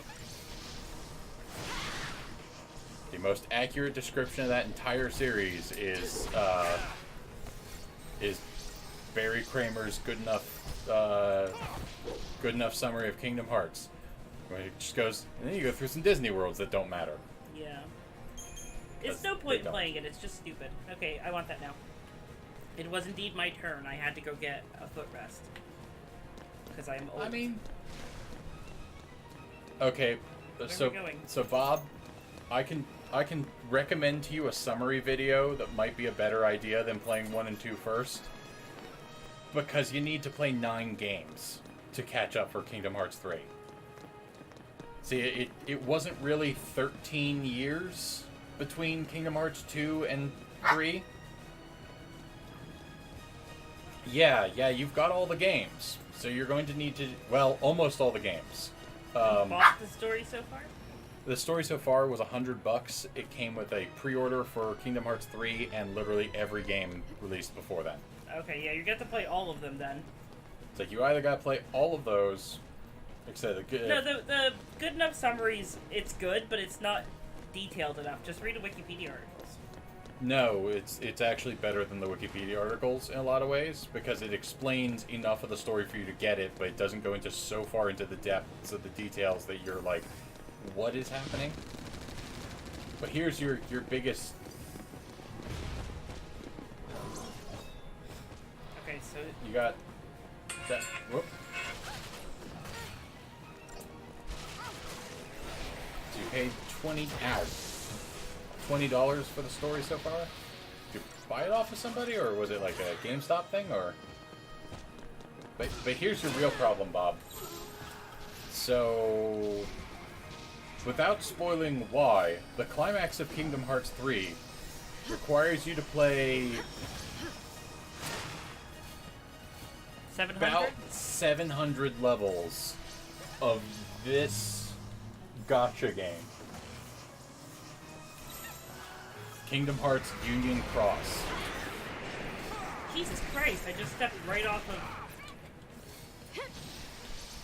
Speaker 1: The most accurate description of that entire series is Barry Kramer's good enough summary of Kingdom Hearts. Where it just goes, and then you go through some Disney worlds that don't matter.
Speaker 2: Yeah.
Speaker 1: That's-
Speaker 2: It's no
Speaker 1: they
Speaker 2: point in
Speaker 1: don't.
Speaker 2: playing it. It's just stupid. Okay, I want that now. It was indeed my turn. I had to go get a footrest. Because I am old.
Speaker 1: I mean, okay,
Speaker 2: Where
Speaker 1: so
Speaker 2: are we going?
Speaker 1: so Bob, I can recommend to you a summary video that might be a better idea than playing 1 and 2 first, because you need to play 9 games to catch up for Kingdom Hearts 3. See, it wasn't really 13 years between Kingdom Hearts 2 and 3. Yeah, you've got all the games. So you're going to need to, well, almost all the games.
Speaker 2: Bought the story so far?
Speaker 1: The story so far was $100. It came with a pre-order for Kingdom Hearts 3 and literally every game released before then.
Speaker 2: Okay, yeah, you get to play all of them then.
Speaker 1: It's like you either got to play all of those, except the good.
Speaker 2: No, the good enough summaries, it's good, but it's not detailed enough. Just read a Wikipedia articles.
Speaker 1: No, it's actually better than the Wikipedia articles in a lot of ways, because it explains enough of the story for you to get it, but it doesn't go into so far into the depths of the details that you're like, what is happening? But here's your biggest.
Speaker 2: Okay, so
Speaker 1: You got that. Whoop. So you paid $20 for the story so far? Did you buy it off of somebody, or was it like a GameStop thing, or? But here's your real problem, Bob. So, without spoiling why, the climax of Kingdom Hearts 3 requires you to play
Speaker 2: 700?
Speaker 1: about 700 levels of this gacha game. Kingdom Hearts Union Cross.
Speaker 2: Jesus Christ, I just stepped right off of...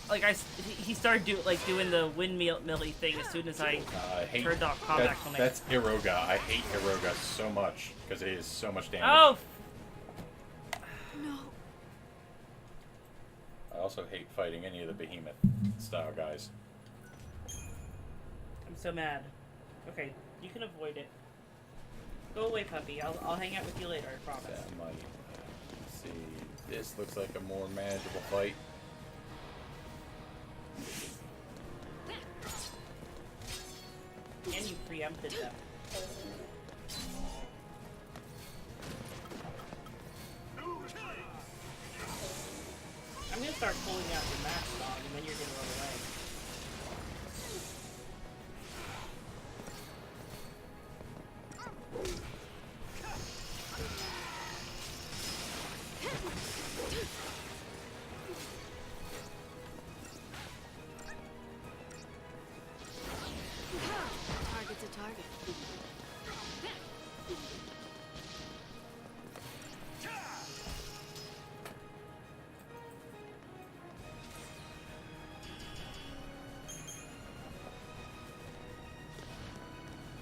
Speaker 2: Like, he started doing the windmill-milly thing as soon as I turned off combat command.
Speaker 1: That's Iroga. I hate Iroga so much, because it is so much damage.
Speaker 2: Oh!
Speaker 3: No.
Speaker 1: I also hate fighting any of the Behemoth style guys.
Speaker 2: I'm so mad. Okay, you can avoid it. Go away, puppy. I'll hang out with you later, I promise.
Speaker 1: That might... Let's see. This looks like a more manageable fight.
Speaker 2: And you preempted them. I'm gonna start pulling out your max dog, and then you're gonna run away.
Speaker 3: Target's a target.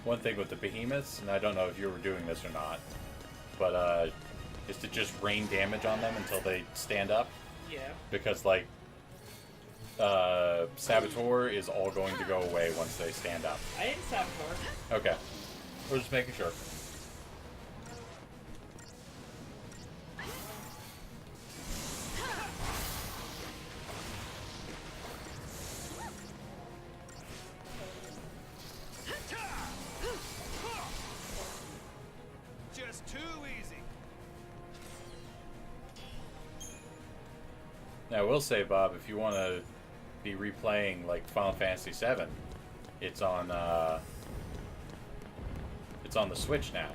Speaker 1: One thing with the Behemoths, and I don't know if you were doing this or not, but is to just rain damage on them until they stand up.
Speaker 2: Yeah.
Speaker 1: Because, like, Saboteur is all going to go away once they stand up.
Speaker 2: I didn't Saboteur.
Speaker 1: Okay. We're just making sure.
Speaker 4: Just too easy.
Speaker 1: Now, I will say, Bob, if you want to be replaying, like, Final Fantasy VII, it's on the Switch now.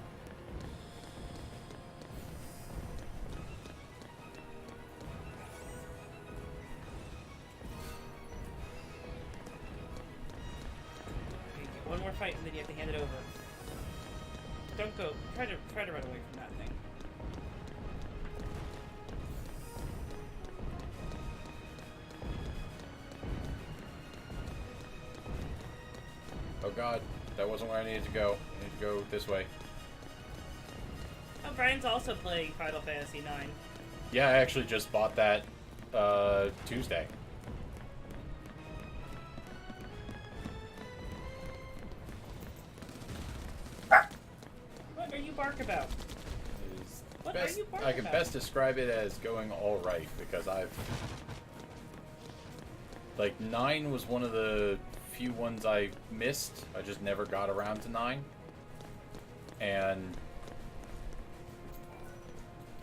Speaker 2: Okay, one more fight, and then you have to hand it over. Don't go. Try to run away from that thing.
Speaker 1: Oh god, that wasn't where I needed to go. I need to go this way.
Speaker 2: Oh, Brian's also playing Final Fantasy IX.
Speaker 1: Yeah, I actually just bought that Tuesday.
Speaker 2: What are you bark about? What
Speaker 1: Best,
Speaker 2: are you barking
Speaker 1: I can
Speaker 2: about?
Speaker 1: best describe it as going all right because I've like 9 was one of the few ones I missed. I just never got around to 9, and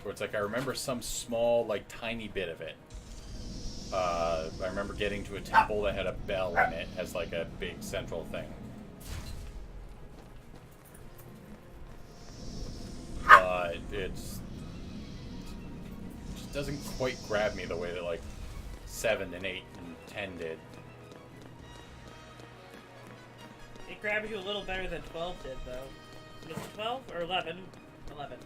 Speaker 1: where it's like I remember some small, like tiny bit of it. I remember getting to a temple that had a bell in it as like a big central thing. But it just doesn't quite grab me the way that like 7 and 8 and 10 did.
Speaker 2: It grabs you a little better than 12 did, though. Was it 12 or 11? 11.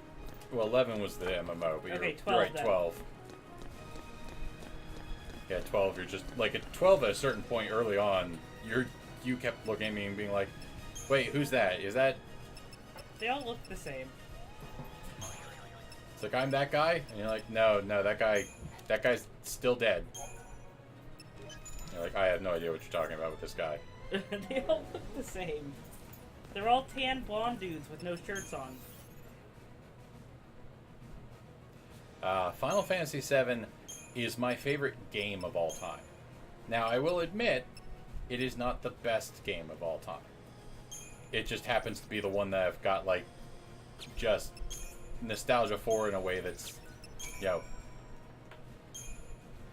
Speaker 1: Well, 11 was the MMO, but
Speaker 2: Okay,
Speaker 1: you're
Speaker 2: 12
Speaker 1: right,
Speaker 2: then.
Speaker 1: 12. Yeah, 12, you're just, like, at 12 at a certain point early on, you kept looking at me and being like, wait, who's that? Is that...
Speaker 2: They all look the same.
Speaker 1: It's like, I'm that guy? And you're like, no, that guy's still dead. You're like, I have no idea what you're talking about with this guy.
Speaker 2: They all look the same. They're all tan blonde dudes with no shirts on.
Speaker 1: Final Fantasy VII is my favorite game of all time. Now, I will admit, it is not the best game of all time. It just happens to be the one that I've got, like, just nostalgia for in a way that's, you know,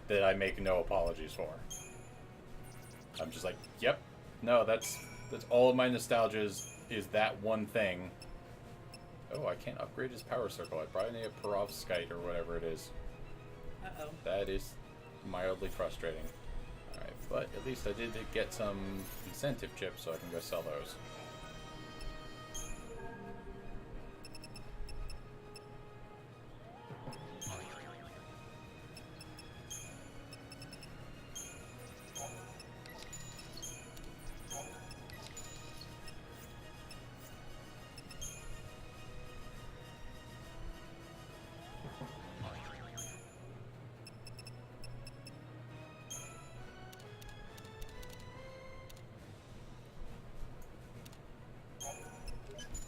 Speaker 1: that I make no apologies for. I'm just like, yep, no, that's all of my nostalgia is that one thing. Oh, I can't upgrade his power circle. I probably need a perovskite or whatever it is.
Speaker 2: Uh-oh.
Speaker 1: That is mildly frustrating. Alright, but at least I did get some incentive chips so I can go sell those.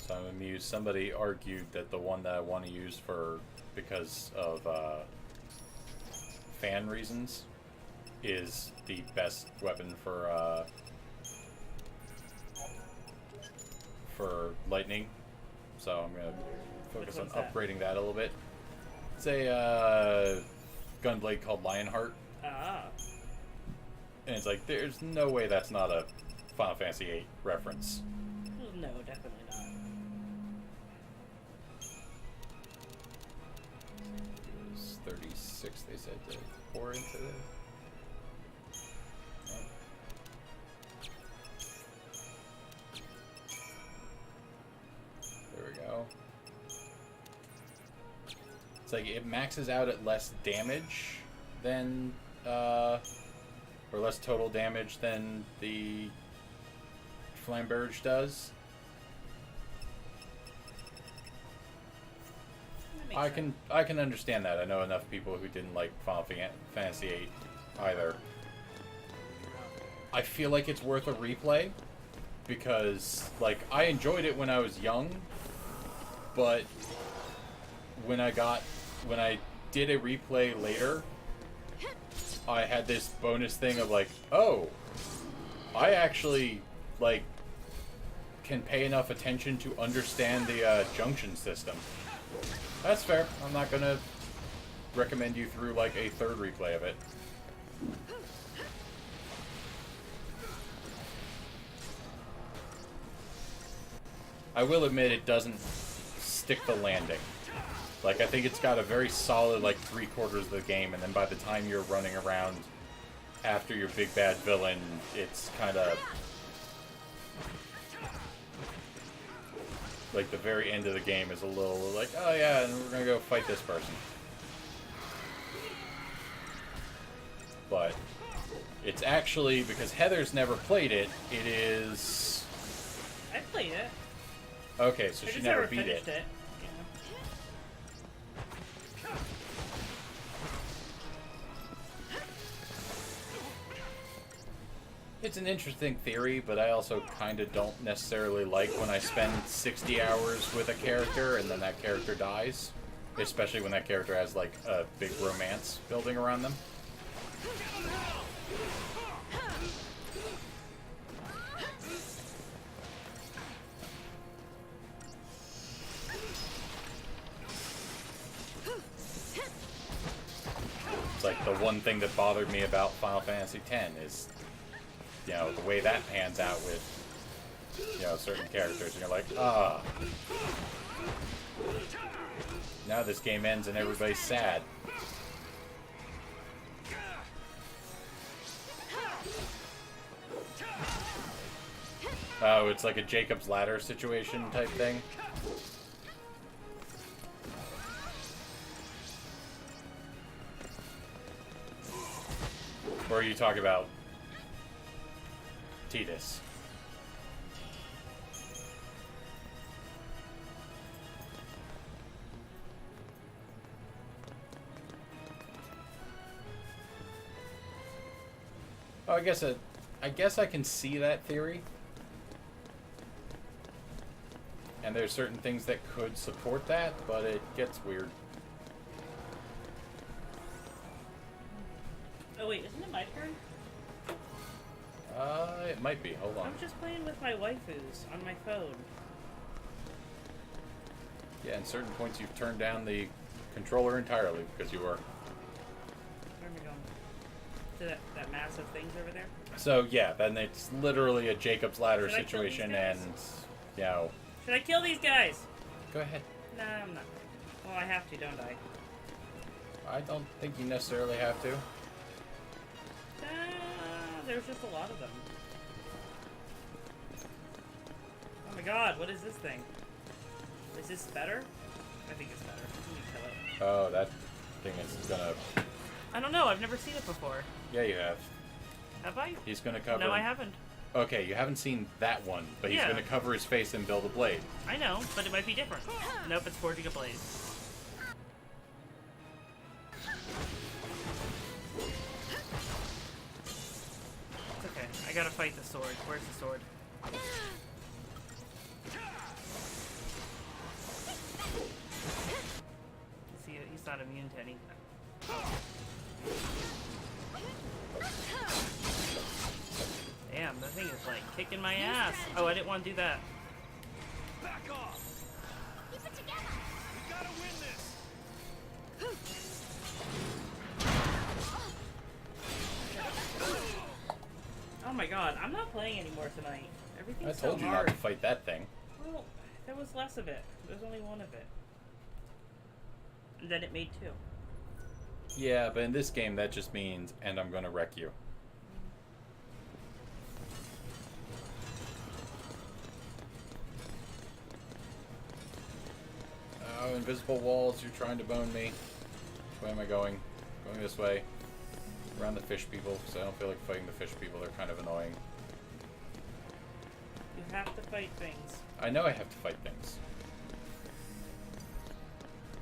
Speaker 1: So I'm amused. Somebody argued that the one that I want to use because of fan reasons is the best weapon for lightning. So I'm gonna focus on upgrading that a little bit. It's a gunblade called Lionheart,
Speaker 2: Ah.
Speaker 1: and it's like there's no way that's not a Final Fantasy VIII reference.
Speaker 2: Well, no, definitely not.
Speaker 1: It was 36, they said, to pour into it. Oh. There we go. It's like it maxes out at less damage than, or less total damage than the Flamberge does. I can understand that. I know enough people who didn't like Final Fantasy VIII either. I feel like it's worth a replay because, like, I enjoyed it when I was young, but when I did a replay later, I had this bonus thing of like, oh, I actually like can pay enough attention to understand the junction system. That's fair. I'm not gonna recommend you through like a third replay of it. I will admit it doesn't stick the landing. Like, I think it's got a very solid, like, 3/4 of the game, and then by the time you're running around after your big bad villain, it's kind of... like, the very end of the game is a little like, oh yeah, and we're gonna go fight this person. But it's actually, because Heather's never played it, it is...
Speaker 2: I played it.
Speaker 1: Okay, so
Speaker 2: I
Speaker 1: she
Speaker 2: just
Speaker 1: never
Speaker 2: never
Speaker 1: beat
Speaker 2: finished
Speaker 1: it.
Speaker 2: it.
Speaker 1: It's an interesting theory, but I also kind of don't necessarily like when I spend 60 hours with a character and then that character dies. Especially when that character has, like, a big romance building around them. It's like the one thing that bothered me about Final Fantasy X is, you know, the way that pans out with, you know, certain characters. And you're like, ah. Now this game ends and everybody's sad. Oh, it's like a Jacob's Ladder situation type thing. Or are you talking about Tidus? Oh, I guess I can see that theory. And there's certain things that could support that, but it gets weird.
Speaker 2: Oh wait, isn't it my turn?
Speaker 1: It might be. Hold on.
Speaker 2: I'm just playing with my waifus on my phone.
Speaker 1: Yeah, at certain points you've turned down the controller entirely because you are.
Speaker 2: Where am I going? to that massive things over there?
Speaker 1: So yeah, then it's literally a Jacob's Ladder
Speaker 2: Should I kill these
Speaker 1: situation,
Speaker 2: guys?
Speaker 1: and you know,
Speaker 2: Should I kill these guys?
Speaker 1: go ahead.
Speaker 2: Nah, I'm not. Well, I have to, don't I?
Speaker 1: I don't think you necessarily have to.
Speaker 2: There's just a lot of them. Oh my god, what is this thing? Is this better? I think it's better. Let me kill it.
Speaker 1: Oh, that thing is gonna.
Speaker 2: I don't know, I've never seen it before.
Speaker 1: Yeah, you have.
Speaker 2: Have I?
Speaker 1: He's gonna cover.
Speaker 2: No, I haven't.
Speaker 1: Okay, you haven't seen that one, but he's
Speaker 2: Yeah.
Speaker 1: gonna cover his face and build a blade.
Speaker 2: I know, but it might be different. Nope, it's forging a blade. It's okay. I gotta fight the sword. Where's the sword? See, he's not immune to anything. Damn, that thing is like kicking my ass. Oh, I didn't want to do that.
Speaker 4: Back off!
Speaker 3: Keep it together.
Speaker 4: We gotta win this!
Speaker 2: Oh my god, I'm not playing anymore tonight. Everything's
Speaker 1: I told
Speaker 2: so
Speaker 1: you
Speaker 2: hard.
Speaker 1: not to fight that thing.
Speaker 2: Well, there was less of it. There's only one of it. And then it made two.
Speaker 1: Yeah, but in this game, that just means, and I'm gonna wreck you. Oh, invisible walls, you're trying to bone me. Which way am I going? Going this way. Around the fish people, because I don't feel like fighting the fish people. They're kind of annoying.
Speaker 2: You have to fight things.
Speaker 1: I know I have to fight things.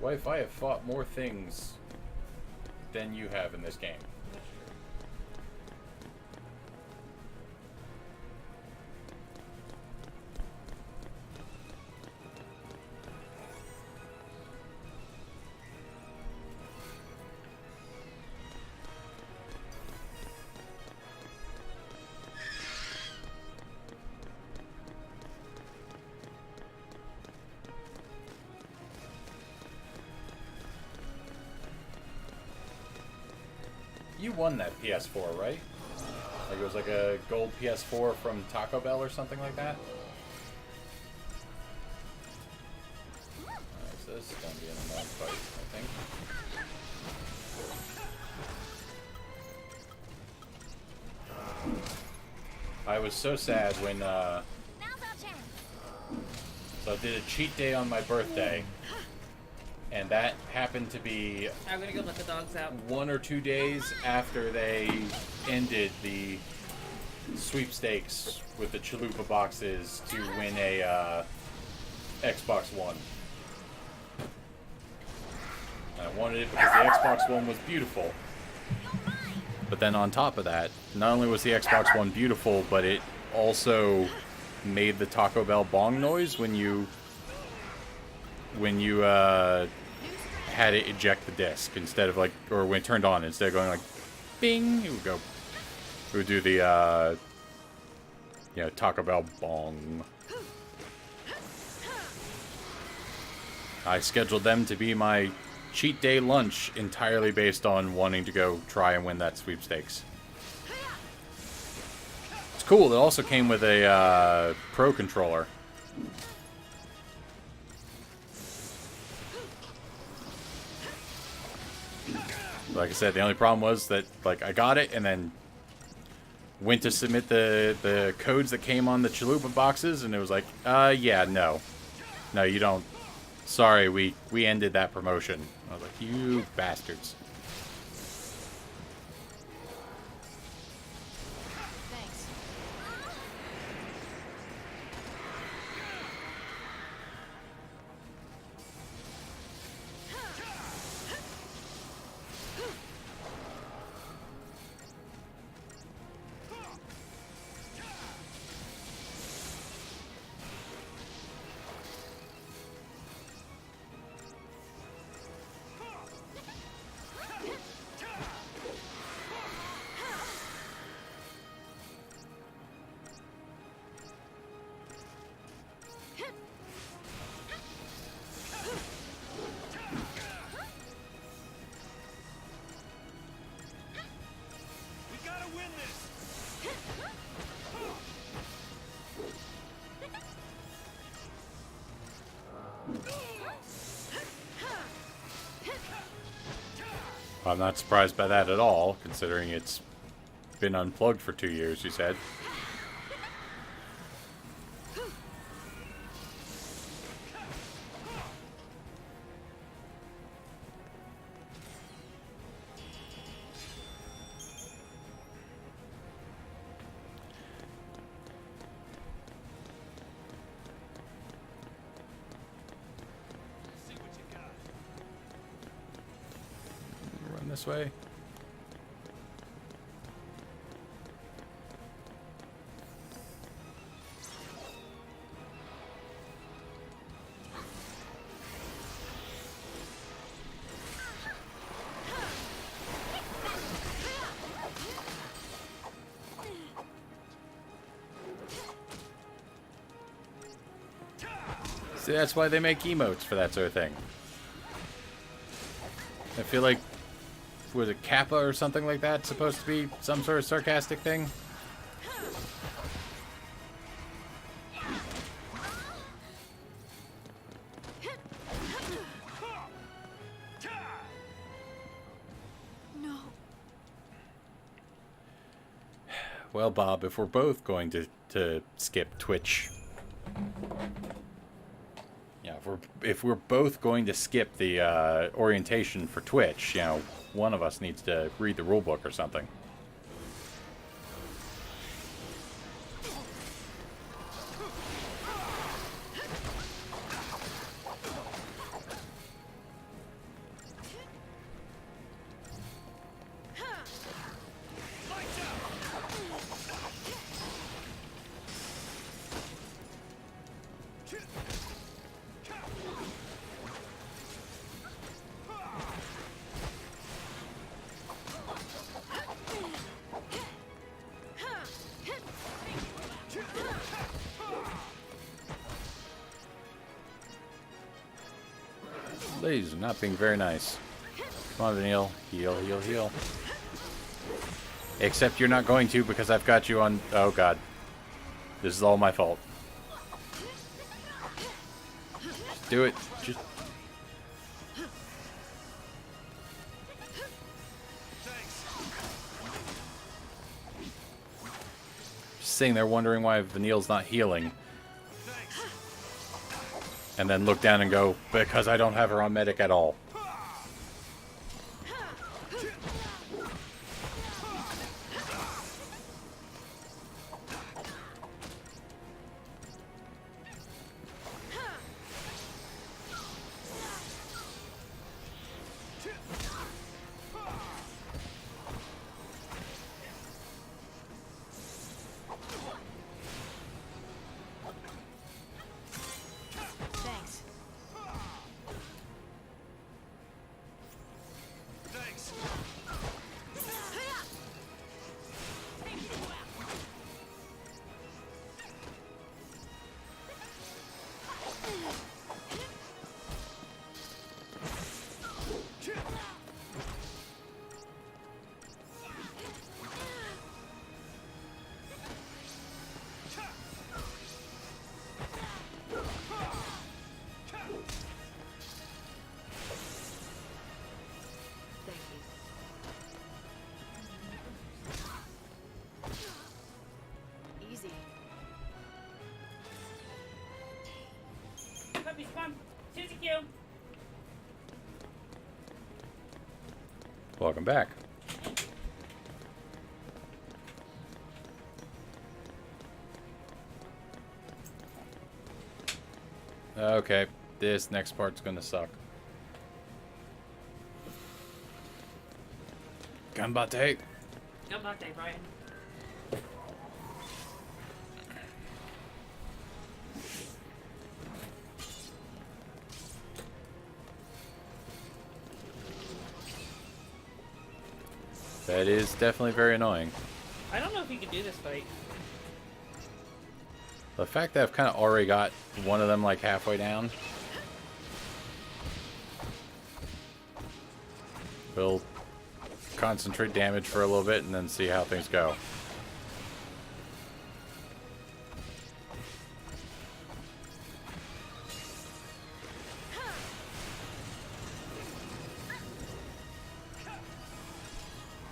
Speaker 1: What if I have fought more things than you have in this game?
Speaker 2: That's true.
Speaker 1: You won that PS4, right? Like it was like a gold PS4 from Taco Bell or something like that? Alright, so this is gonna be an annoying fight, I think. I was so sad when,
Speaker 3: Now's our chance.
Speaker 1: so I did a cheat day on my birthday, and that happened to be
Speaker 2: I'm gonna go let the dogs out.
Speaker 1: 1 or 2 days after they ended the sweepstakes with the chalupa boxes to win a Xbox One. And I wanted it because the Xbox One was beautiful. But then on top of that, not only was the Xbox One beautiful, but it also made the Taco Bell bong noise when you had it eject the disc instead of like, or when it turned on, instead of going like bing, it would go, it would do the Taco Bell bong. I scheduled them to be my cheat day lunch entirely based on wanting to go try and win that sweepstakes. It's cool. It also came with a Pro controller. Like I said, the only problem was that like I got it and then went to submit the codes that came on the chalupa boxes, and it was like, yeah, no, you don't. Sorry, we ended that promotion. I was like, you bastards.
Speaker 3: Thanks.
Speaker 1: I'm not surprised by that at all, considering it's been unplugged for 2 years, you said. Run this way. See, that's why they make emotes for that sort of thing. I feel like, was it Kappa or something like that supposed to be some sort of sarcastic thing?
Speaker 3: No.
Speaker 1: Well, Bob, if we're both going to skip Twitch... Yeah, if we're both going to skip the orientation for Twitch, you know, one of us needs to read the rulebook or something. Ladies, not being very nice. Come on, Vanille. Heal, heal, heal. Except you're not going to because I've got you on... Oh, God. This is all my fault. Just do it. Just... Sitting there wondering why Vanille's not healing. And then look down and go, because I don't have her on medic at all.
Speaker 5: Thanks. Easy.
Speaker 2: Puppies, come on. Susie Q.
Speaker 1: Welcome back. Okay, this next part's gonna suck. Ganbate.
Speaker 2: Come back, Dave, Brian.
Speaker 1: That is definitely very annoying.
Speaker 2: I don't know if you can do this fight.
Speaker 1: The fact that I've kind of already got one of them like halfway down. We'll concentrate damage for a little bit and then see how things go.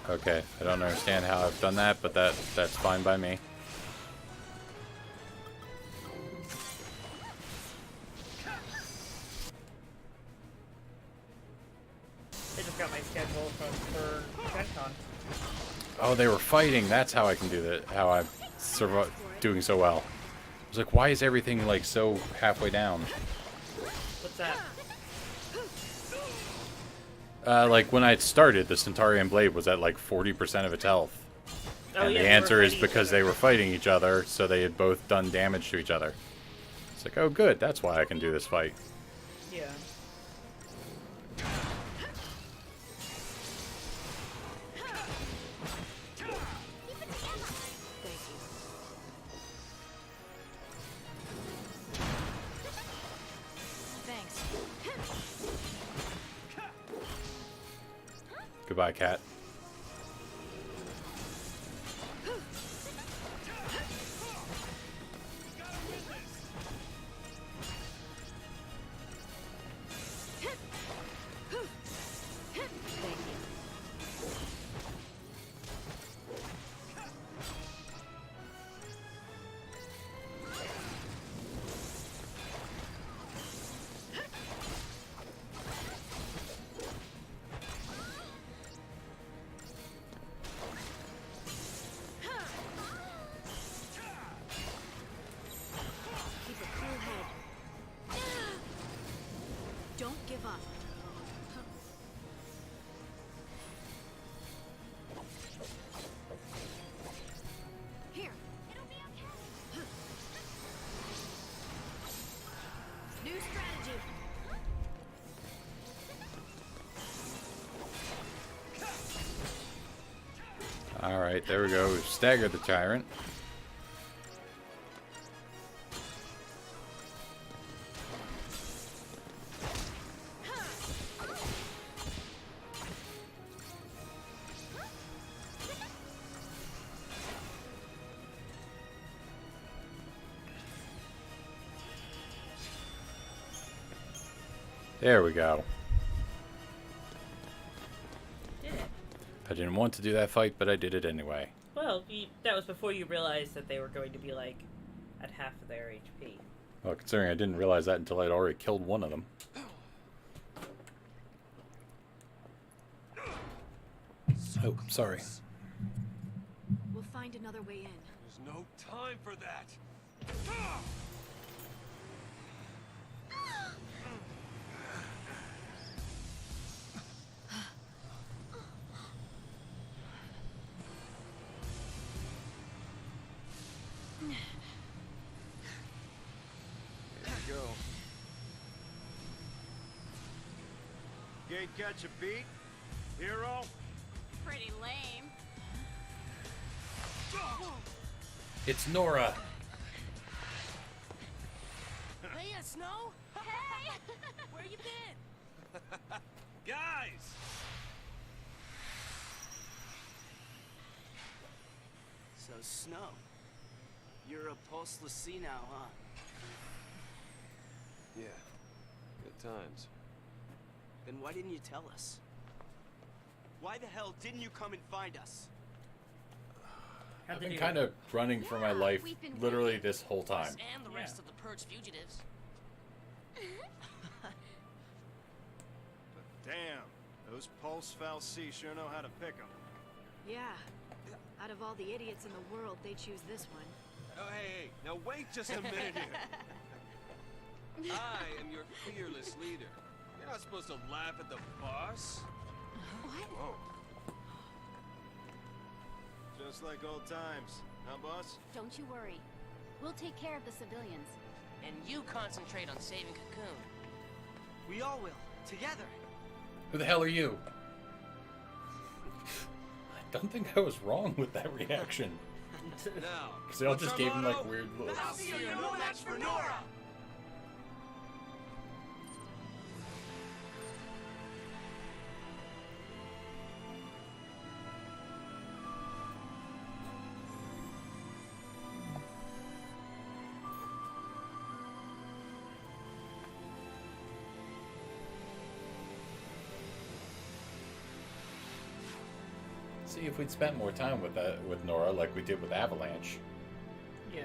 Speaker 1: Okay, I don't understand how I've done that, but that's fine by me.
Speaker 2: I just got my schedule for Gen Con.
Speaker 1: Oh, they were fighting. That's how I can do that. How I'm doing so well. I was like, why is everything like so halfway down?
Speaker 2: What's that?
Speaker 1: Like when I started, the Centaurian blade was at like 40% of its health.
Speaker 2: Oh,
Speaker 1: And
Speaker 2: yeah,
Speaker 1: the
Speaker 2: they were
Speaker 1: answer is
Speaker 2: fighting each
Speaker 1: because
Speaker 2: other.
Speaker 1: they were fighting each other, so they had both done damage to each other. It's like, oh good, that's why I can do this fight.
Speaker 2: Yeah.
Speaker 5: Thanks.
Speaker 1: Goodbye, cat.
Speaker 3: Keep a cool head. Don't give up. Here. It'll be okay. New strategy.
Speaker 1: Alright, there we go. We've staggered the tyrant. There we go.
Speaker 2: Did it.
Speaker 1: I didn't want to do that fight, but I did it anyway.
Speaker 2: Well, that was before you realized that they were going to be like at half of their HP.
Speaker 1: Well, considering I didn't realize that until I'd already killed one of them. Oh, sorry.
Speaker 3: We'll find another way in.
Speaker 4: There's no time for that. Here we go.
Speaker 8: Can't catch a beat, hero?
Speaker 3: Pretty lame.
Speaker 1: It's Nora.
Speaker 6: Hey, Snow!
Speaker 3: Hey!
Speaker 6: Where you been?
Speaker 4: Guys!
Speaker 6: So, Snow, you're a post-Lucy now, huh?
Speaker 4: Yeah. Good times.
Speaker 6: Then why didn't you tell us? Why the hell didn't you come and find us?
Speaker 1: I've been kind of running for my life
Speaker 3: we've been
Speaker 1: literally
Speaker 3: waiting.
Speaker 1: this whole time.
Speaker 6: And the rest of the Purge fugitives.
Speaker 8: But damn, those Pulse Fal'Cie sure know how to pick 'em.
Speaker 3: Yeah. Out of all the idiots in the world, they choose this one.
Speaker 4: Oh, hey, now wait just a minute here. I am your fearless leader. You're not supposed to laugh at the boss.
Speaker 3: What?
Speaker 4: Whoa.
Speaker 8: Just like old times, huh, boss?
Speaker 3: Don't you worry. We'll take care of the civilians.
Speaker 9: And you concentrate on saving Cocoon.
Speaker 6: We all will, together.
Speaker 1: Who the hell are you? I don't think I was wrong with that reaction.
Speaker 4: Now,
Speaker 1: Because they all
Speaker 4: what's
Speaker 1: just
Speaker 4: our
Speaker 1: gave him
Speaker 4: motto?
Speaker 1: like weird looks.
Speaker 6: You're no match for Nora!
Speaker 1: See, if we'd spent more time with Nora like we did with Avalanche.
Speaker 2: Yeah.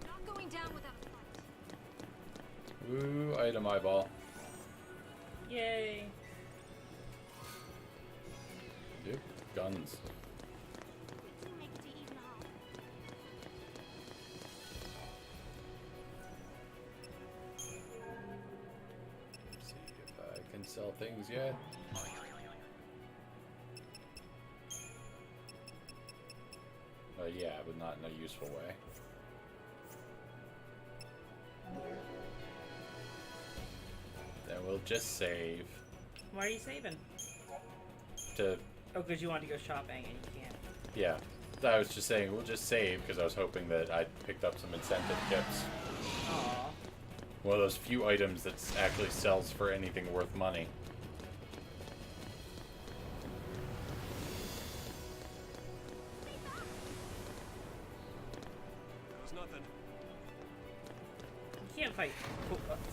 Speaker 3: Not going down without a fight.
Speaker 1: Ooh, item eyeball.
Speaker 2: Yay.
Speaker 1: Dude, guns.
Speaker 3: To make it to even half.
Speaker 1: See if I can sell things yet. Yeah, but not in a useful way. Then we'll just save
Speaker 2: Why are you saving?
Speaker 1: to,
Speaker 2: Oh, because you wanted to go shopping and you can't.
Speaker 1: yeah. I was just saying we'll just save because I was hoping that I'd picked up some incentive chips.
Speaker 2: Aw.
Speaker 1: One of those few items that actually sells for anything worth money.
Speaker 4: That was nothing.
Speaker 2: You can't fight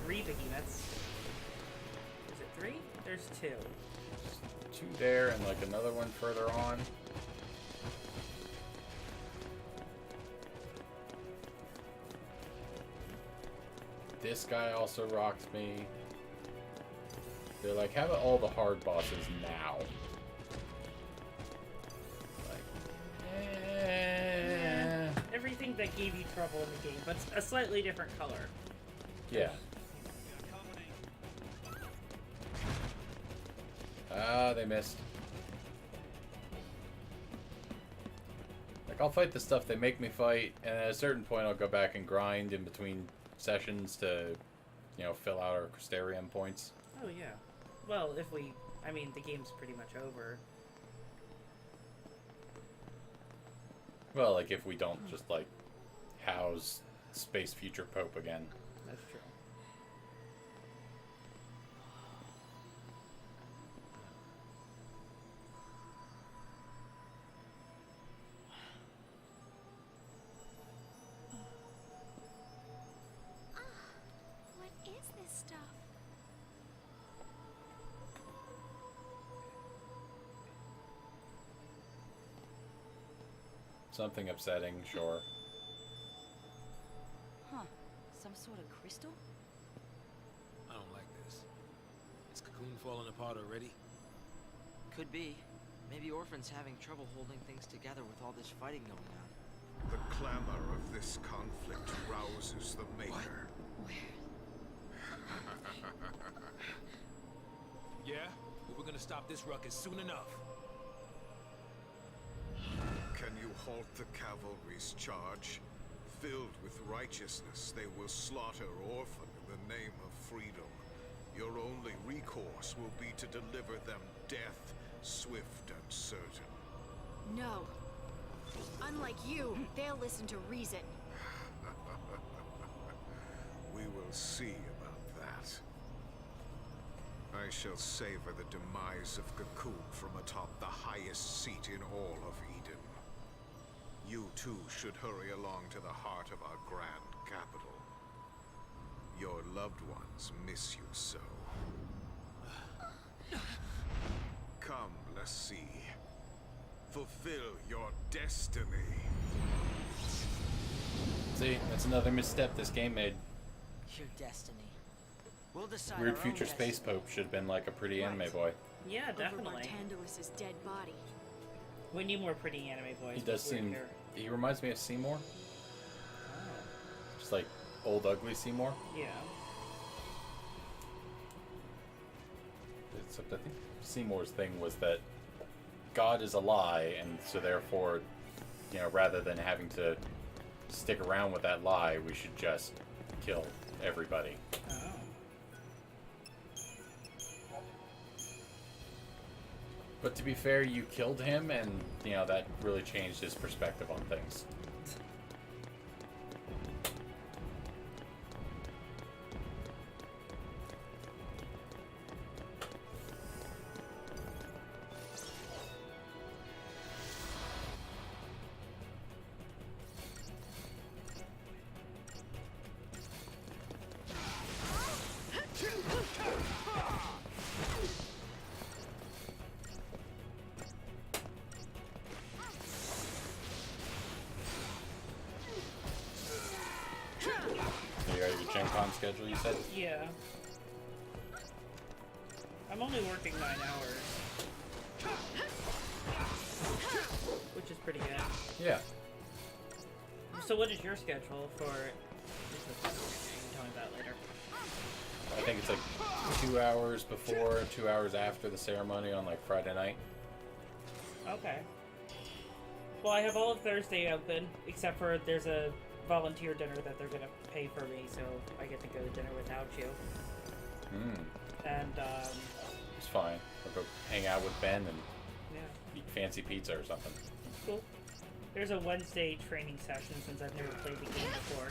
Speaker 2: 3 behemoths. Is it 3? There's 2.
Speaker 1: Two there and like another one further on. This guy also rocks me. They're like, how about all the hard bosses now? Like,
Speaker 2: Everything that gave you trouble in the game, but a slightly different color.
Speaker 1: yeah. Ah, they missed. Like, I'll fight the stuff they make me fight, and at a certain point I'll go back and grind in between sessions to, you know, fill out our Crystarium points.
Speaker 2: Oh, yeah. Well, I mean, the game's pretty much over.
Speaker 1: Well, like, if we don't just, like, house Space Future Pope again.
Speaker 2: That's true.
Speaker 3: What is this stuff?
Speaker 1: Something upsetting, sure.
Speaker 5: Huh. Some sort of crystal?
Speaker 7: I don't like this. Is Cocoon falling apart already?
Speaker 6: Could be. Maybe Orphan's having trouble holding things together with all this fighting going on.
Speaker 8: The clamor of this conflict rouses the Maker.
Speaker 7: Yeah? But we're gonna stop this ruckus soon enough.
Speaker 8: Can you halt the cavalry's charge? Filled with righteousness, they will slaughter Orphan in the name of freedom. Your only recourse will be to deliver them death, swift and certain.
Speaker 10: No. Unlike you, they'll listen to reason.
Speaker 8: We will see about that. I shall savor the demise of Cocoon from atop the highest seat in all of Eden. You too should hurry along to the heart of our grand capital. Your loved ones miss you so. Come, let's see. Fulfill your destiny.
Speaker 1: See, that's another misstep this game made.
Speaker 6: Your destiny. We'll decide
Speaker 1: Weird
Speaker 6: our own
Speaker 1: Future
Speaker 6: destiny.
Speaker 1: Space Pope should have been like a pretty
Speaker 10: Right.
Speaker 1: anime boy.
Speaker 2: Yeah,
Speaker 10: Over
Speaker 2: definitely.
Speaker 10: Bartandalus's dead body.
Speaker 2: We need more pretty anime boys.
Speaker 1: He does
Speaker 2: with weird
Speaker 1: seem.
Speaker 2: hair.
Speaker 1: He reminds me of Seymour.
Speaker 2: Oh.
Speaker 1: Just like old ugly Seymour.
Speaker 2: Yeah.
Speaker 1: Except I think Seymour's thing was that God is a lie, and so therefore, you know, rather than having to stick around with that lie, we should just kill everybody.
Speaker 2: Oh.
Speaker 1: But to be fair, you killed him, and, you know, that really changed his perspective on things. schedule, you said?
Speaker 2: Yeah. I'm only working 9 hours. Which is pretty good.
Speaker 1: Yeah.
Speaker 2: So what is your schedule for... You can tell me about it later.
Speaker 1: I think it's like 2 hours before, 2 hours after the ceremony on like Friday night.
Speaker 2: Okay. Well, I have all of Thursday open, except for there's a volunteer dinner that they're gonna pay for me, so I get to go to dinner without you. And,
Speaker 1: It's fine. I'll go hang out with Ben and
Speaker 2: yeah.
Speaker 1: eat fancy pizza or something.
Speaker 2: Cool. There's a Wednesday training session since I've never played the game before.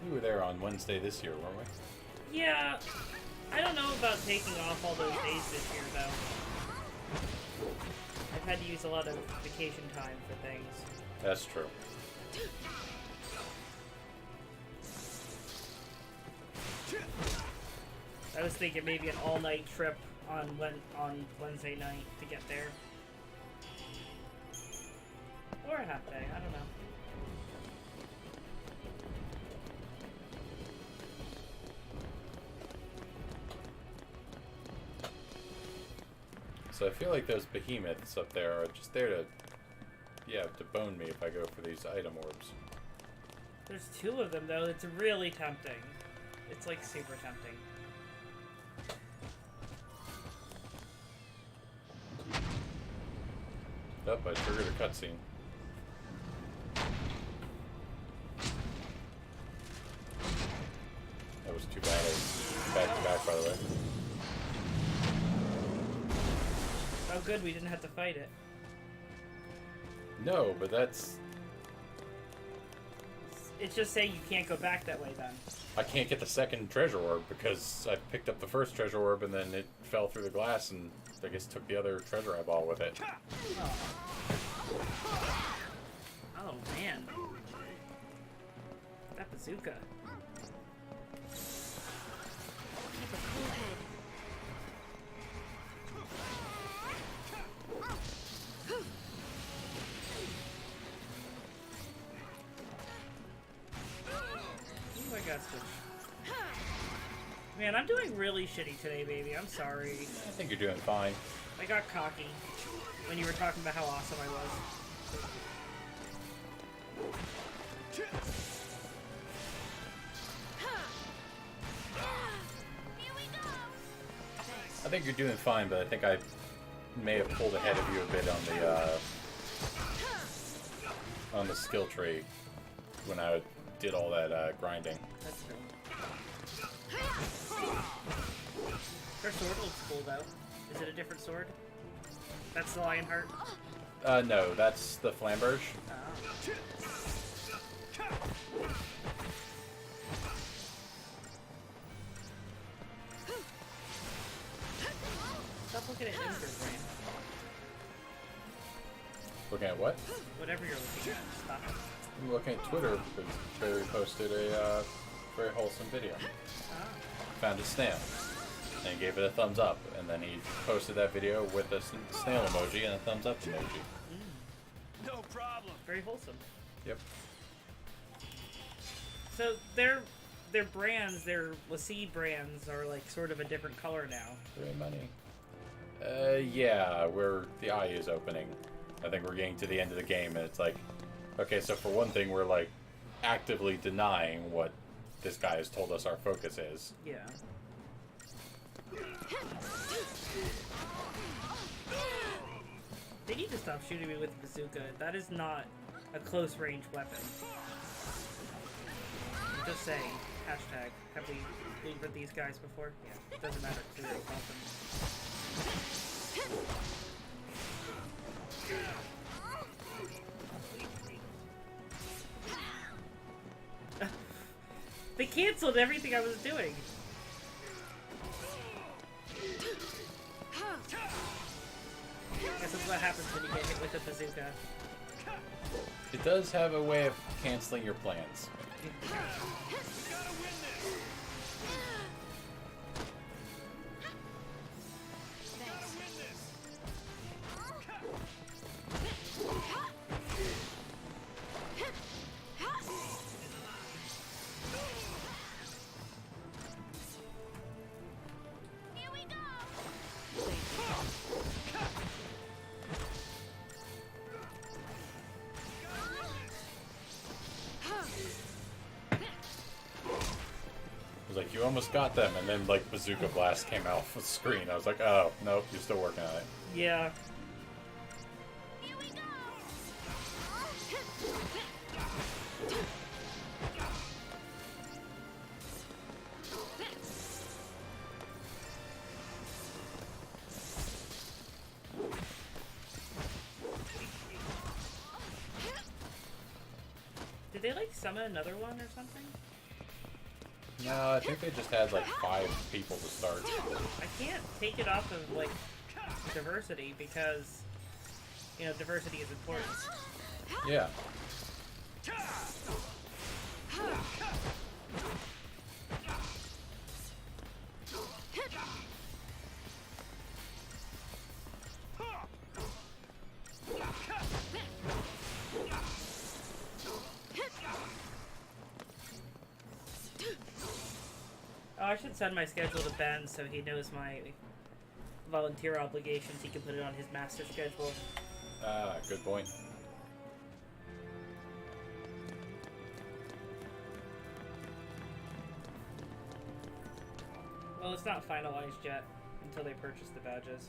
Speaker 1: We were there on Wednesday this year, weren't we?
Speaker 2: Yeah, I don't know about taking off all those days this year, though. I've had to use a lot of vacation time for things.
Speaker 1: That's true.
Speaker 2: I was thinking maybe an all-night trip on Wednesday night to get there. Or a half day, I don't know.
Speaker 1: So I feel like those behemoths up there are just there to, yeah, to bone me if I go for these item orbs.
Speaker 2: There's 2 of them, though. It's really tempting. It's, like, super tempting.
Speaker 1: Oh, I triggered a cutscene. That was too bad. I was back to back, by the way.
Speaker 2: Oh, good, we didn't have to fight it.
Speaker 1: No, but that's...
Speaker 2: It's just saying you can't go back that way, then.
Speaker 1: I can't get the second treasure orb because I picked up the first treasure orb and then it fell through the glass and I guess took the other treasure eyeball with it.
Speaker 2: Oh, man. That bazooka.
Speaker 10: Keep a cool head.
Speaker 2: Oh my god, Switch. Man, I'm doing really shitty today, baby. I'm sorry.
Speaker 1: I think you're doing fine.
Speaker 2: I got cocky when you were talking about how awesome I was.
Speaker 3: Here we go.
Speaker 1: I think you're doing fine, but I think I may have pulled ahead of you a bit on the skill tree when I did all that grinding.
Speaker 2: That's true. Her sword looks cool, though. Is it a different sword? That's the Lionheart?
Speaker 1: No, that's the Flamberge.
Speaker 2: Oh. Stop looking at Inger's brain.
Speaker 1: Looking at what?
Speaker 2: Whatever you're looking at, stop it.
Speaker 1: I'm looking at Twitter because Barry posted a very wholesome video.
Speaker 2: Ah.
Speaker 1: Found a snail and he gave it a thumbs up, and then he posted that video with a snail emoji and a thumbs up emoji.
Speaker 4: No problem.
Speaker 2: Very wholesome.
Speaker 1: Yep.
Speaker 2: So their brands, their Lassie brands, are like sort of a different color now.
Speaker 1: Very money. Yeah, where the eye is opening. I think we're getting to the end of the game, and it's like, okay, so for one thing, we're like actively denying what this guy has told us our focus is.
Speaker 2: Yeah. They need to stop shooting me with a bazooka. That is not a close range weapon. I'm just saying. Hashtag. Have we levered these guys before? Yeah. It doesn't matter because we already fought them. They canceled everything I was doing. Guess that's what happens when you get hit with a bazooka.
Speaker 1: It does have a way of canceling your plans.
Speaker 3: Here we go.
Speaker 1: It was like, you almost got them, and then like Bazooka Blast came out off the screen. I was like, oh, nope, you're still working on it.
Speaker 2: Yeah.
Speaker 3: Here we go.
Speaker 2: Did they like summon another one or something?
Speaker 1: No, I think they just had like 5 people to start.
Speaker 2: I can't take it off of like diversity because you know diversity is important.
Speaker 1: Yeah.
Speaker 2: Oh, I should send my schedule to Ben so he knows my volunteer obligations. He can put it on his master schedule.
Speaker 1: Ah, good point.
Speaker 2: Well, it's not finalized yet until they purchase the badges.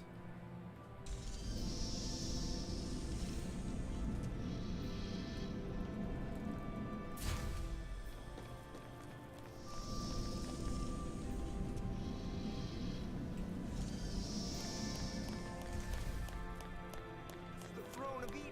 Speaker 6: The throne of Eden.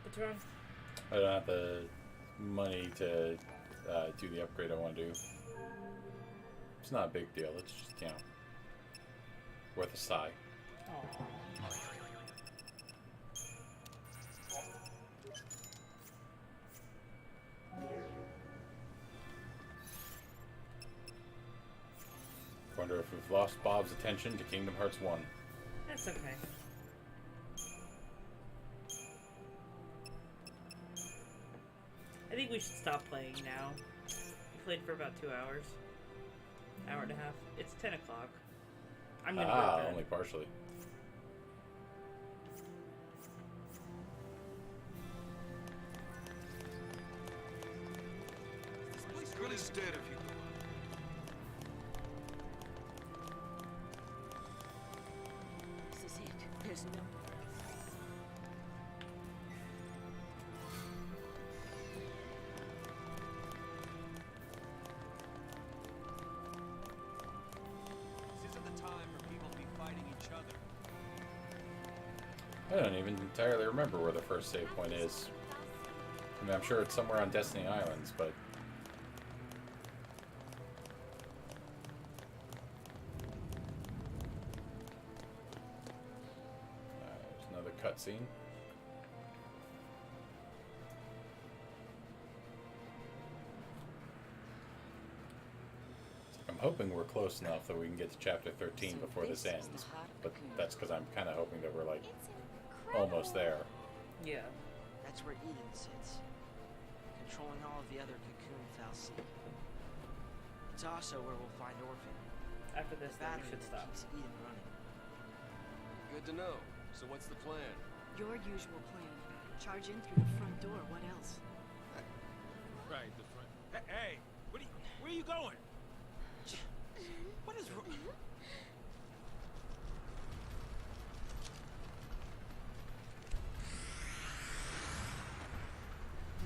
Speaker 2: What's wrong?
Speaker 1: I don't have the money to do the upgrade I want to do. It's not a big deal. It's just, you know, worth a sigh.
Speaker 2: Aww.
Speaker 1: Wonder if we've lost Bob's attention to Kingdom Hearts 1.
Speaker 2: That's okay. I think we should stop playing now. We played for about 2 hours. Hour and a half. It's 10 o'clock. I'm gonna go to bed.
Speaker 1: Only partially.
Speaker 8: This place really is dead if you
Speaker 5: This is it. There's no...
Speaker 4: This isn't the time for people to be fighting each other.
Speaker 1: I don't even entirely remember where the first save point is. I mean, I'm sure it's somewhere on Destiny Islands, but... there's another cutscene. I'm hoping we're close enough that we can get to chapter 13
Speaker 5: So
Speaker 1: before this
Speaker 5: this is
Speaker 1: ends.
Speaker 5: the heart of
Speaker 1: But
Speaker 5: Cocoon.
Speaker 1: that's because I'm kind of hoping that we're like
Speaker 3: It's incredible.
Speaker 1: almost there.
Speaker 2: Yeah.
Speaker 6: That's where Eden sits, controlling all of the other cocoon fal'Cie. It's also where we'll find Orphan.
Speaker 2: After this,
Speaker 6: The
Speaker 2: then we
Speaker 6: battery
Speaker 2: should
Speaker 6: that
Speaker 2: stop.
Speaker 6: keeps Eden running.
Speaker 4: Good to know. So what's the plan?
Speaker 10: Your usual plan. Charge in through the front door. What else?
Speaker 7: Right, the front. Hey, where are you going?
Speaker 6: What is wrong?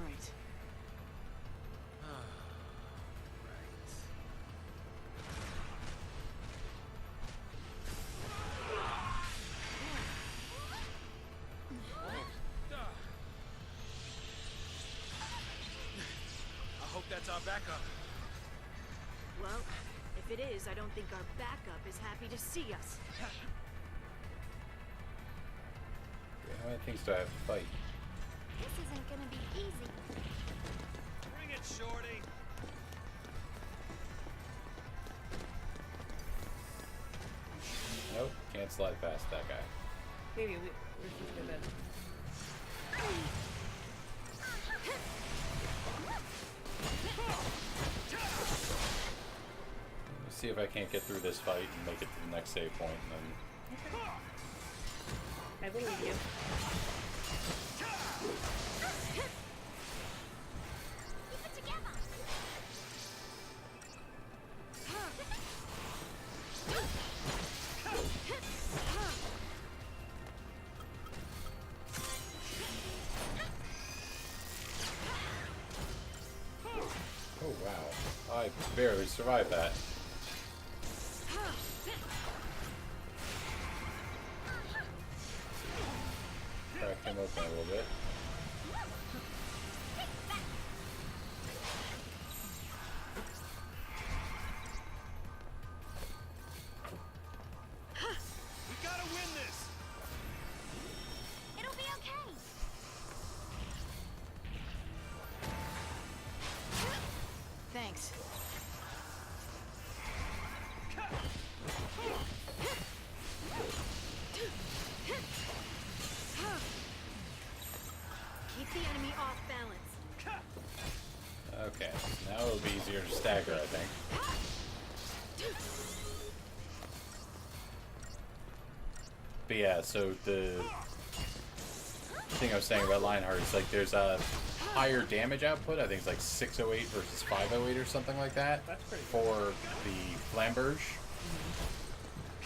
Speaker 6: Right.
Speaker 7: I hope that's our backup.
Speaker 10: Well, if it is, I don't think our backup is happy to see us.
Speaker 1: How many things do I have to fight?
Speaker 3: This isn't gonna be easy.
Speaker 4: Bring it, Shorty.
Speaker 1: Nope, can't slide past that guy.
Speaker 2: Maybe we're just gonna.
Speaker 1: Let's see if I can't get through this fight and make it to the next save point, and then
Speaker 2: I believe you.
Speaker 3: Keep it together.
Speaker 1: oh wow, I barely survived that. Crack him open a little bit.
Speaker 4: We gotta win this.
Speaker 3: It'll be okay.
Speaker 10: Thanks. Keep the enemy off balance.
Speaker 1: Okay, so now it'll be easier to stagger, I think. But yeah, so the thing I was saying about Lionheart is like there's a higher damage output. I think it's like 608 versus 508 or something like that
Speaker 2: That's pretty
Speaker 1: for the Flamberge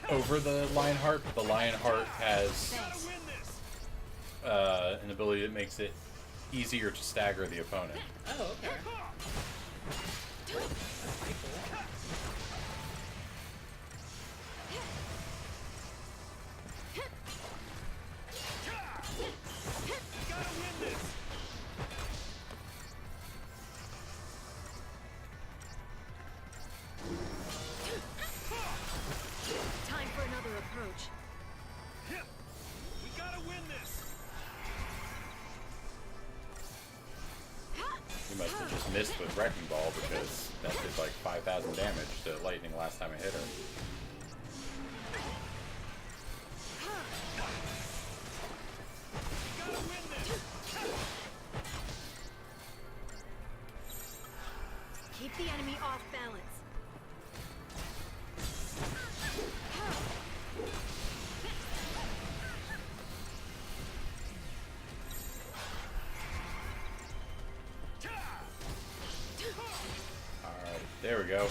Speaker 1: over the Lionheart. But the Lionheart has
Speaker 4: Gotta win this.
Speaker 1: an ability that makes it easier to stagger the opponent.
Speaker 2: Oh, okay. That's pretty cool.
Speaker 4: Gotta win this.
Speaker 10: Time for another approach.
Speaker 4: We gotta win this.
Speaker 1: You must have just missed with Wrecking Ball because that did like 5,000 damage to Lightning last time I hit her.
Speaker 4: Gotta win this.
Speaker 10: Keep the enemy off balance.
Speaker 1: Alright, there we go.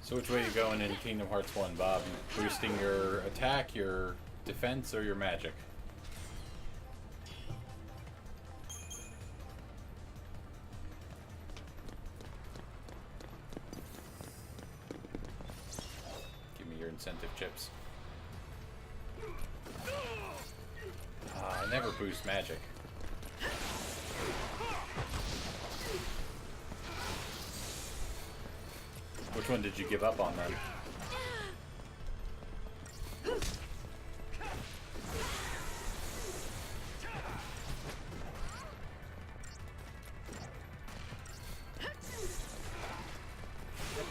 Speaker 1: So which way you going in Kingdom Hearts 1, Bob? You boosting your attack, your defense, or your magic? incentive chips. I never boost magic. Which one did you give up on then?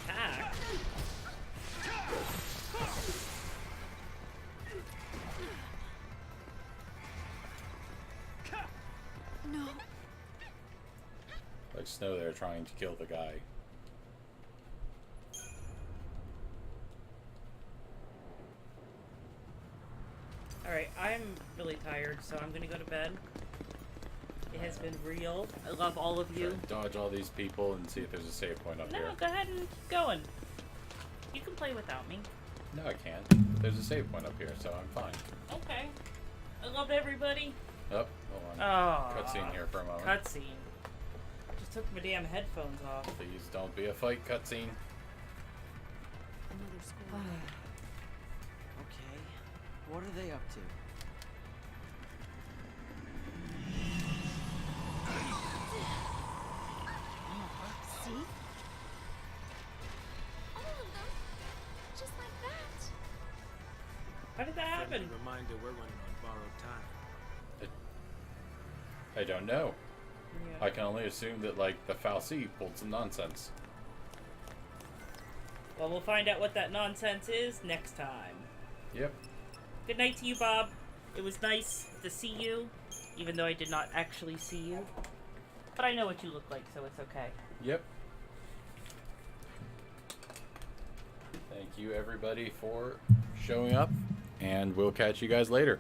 Speaker 2: Attack?
Speaker 3: No.
Speaker 1: Like Snow there trying to kill the guy.
Speaker 2: Alright, I'm really tired, so I'm gonna go to bed. It has been real. I love all of you.
Speaker 1: Try to dodge all these people and see if there's a save point up
Speaker 2: No,
Speaker 1: here.
Speaker 2: go ahead and keep going. You can play without me.
Speaker 1: No, I can't. But there's a save point up here, so I'm fine.
Speaker 2: Okay. I loved everybody.
Speaker 1: Oh, hold on.
Speaker 2: Oh.
Speaker 1: Cutscene here for a moment.
Speaker 2: Cutscene. Just took my damn headphones off.
Speaker 1: Please don't be a fight cutscene.
Speaker 3: Another score.
Speaker 6: Okay, what are they up to?
Speaker 3: See? All of them. Just like that.
Speaker 2: How did that happen?
Speaker 7: Friendly reminder we're running on borrowed time.
Speaker 1: I don't know.
Speaker 2: Yeah.
Speaker 1: I can only assume that, like, the Fal'Cie pulled some nonsense.
Speaker 2: Well, we'll find out what that nonsense is next time.
Speaker 1: Yep.
Speaker 2: Good night to you, Bob. It was nice to see you, even though I did not actually see you. But I know what you look like, so it's okay.
Speaker 1: Yep. Thank you, everybody, for showing up, and we'll catch you guys later.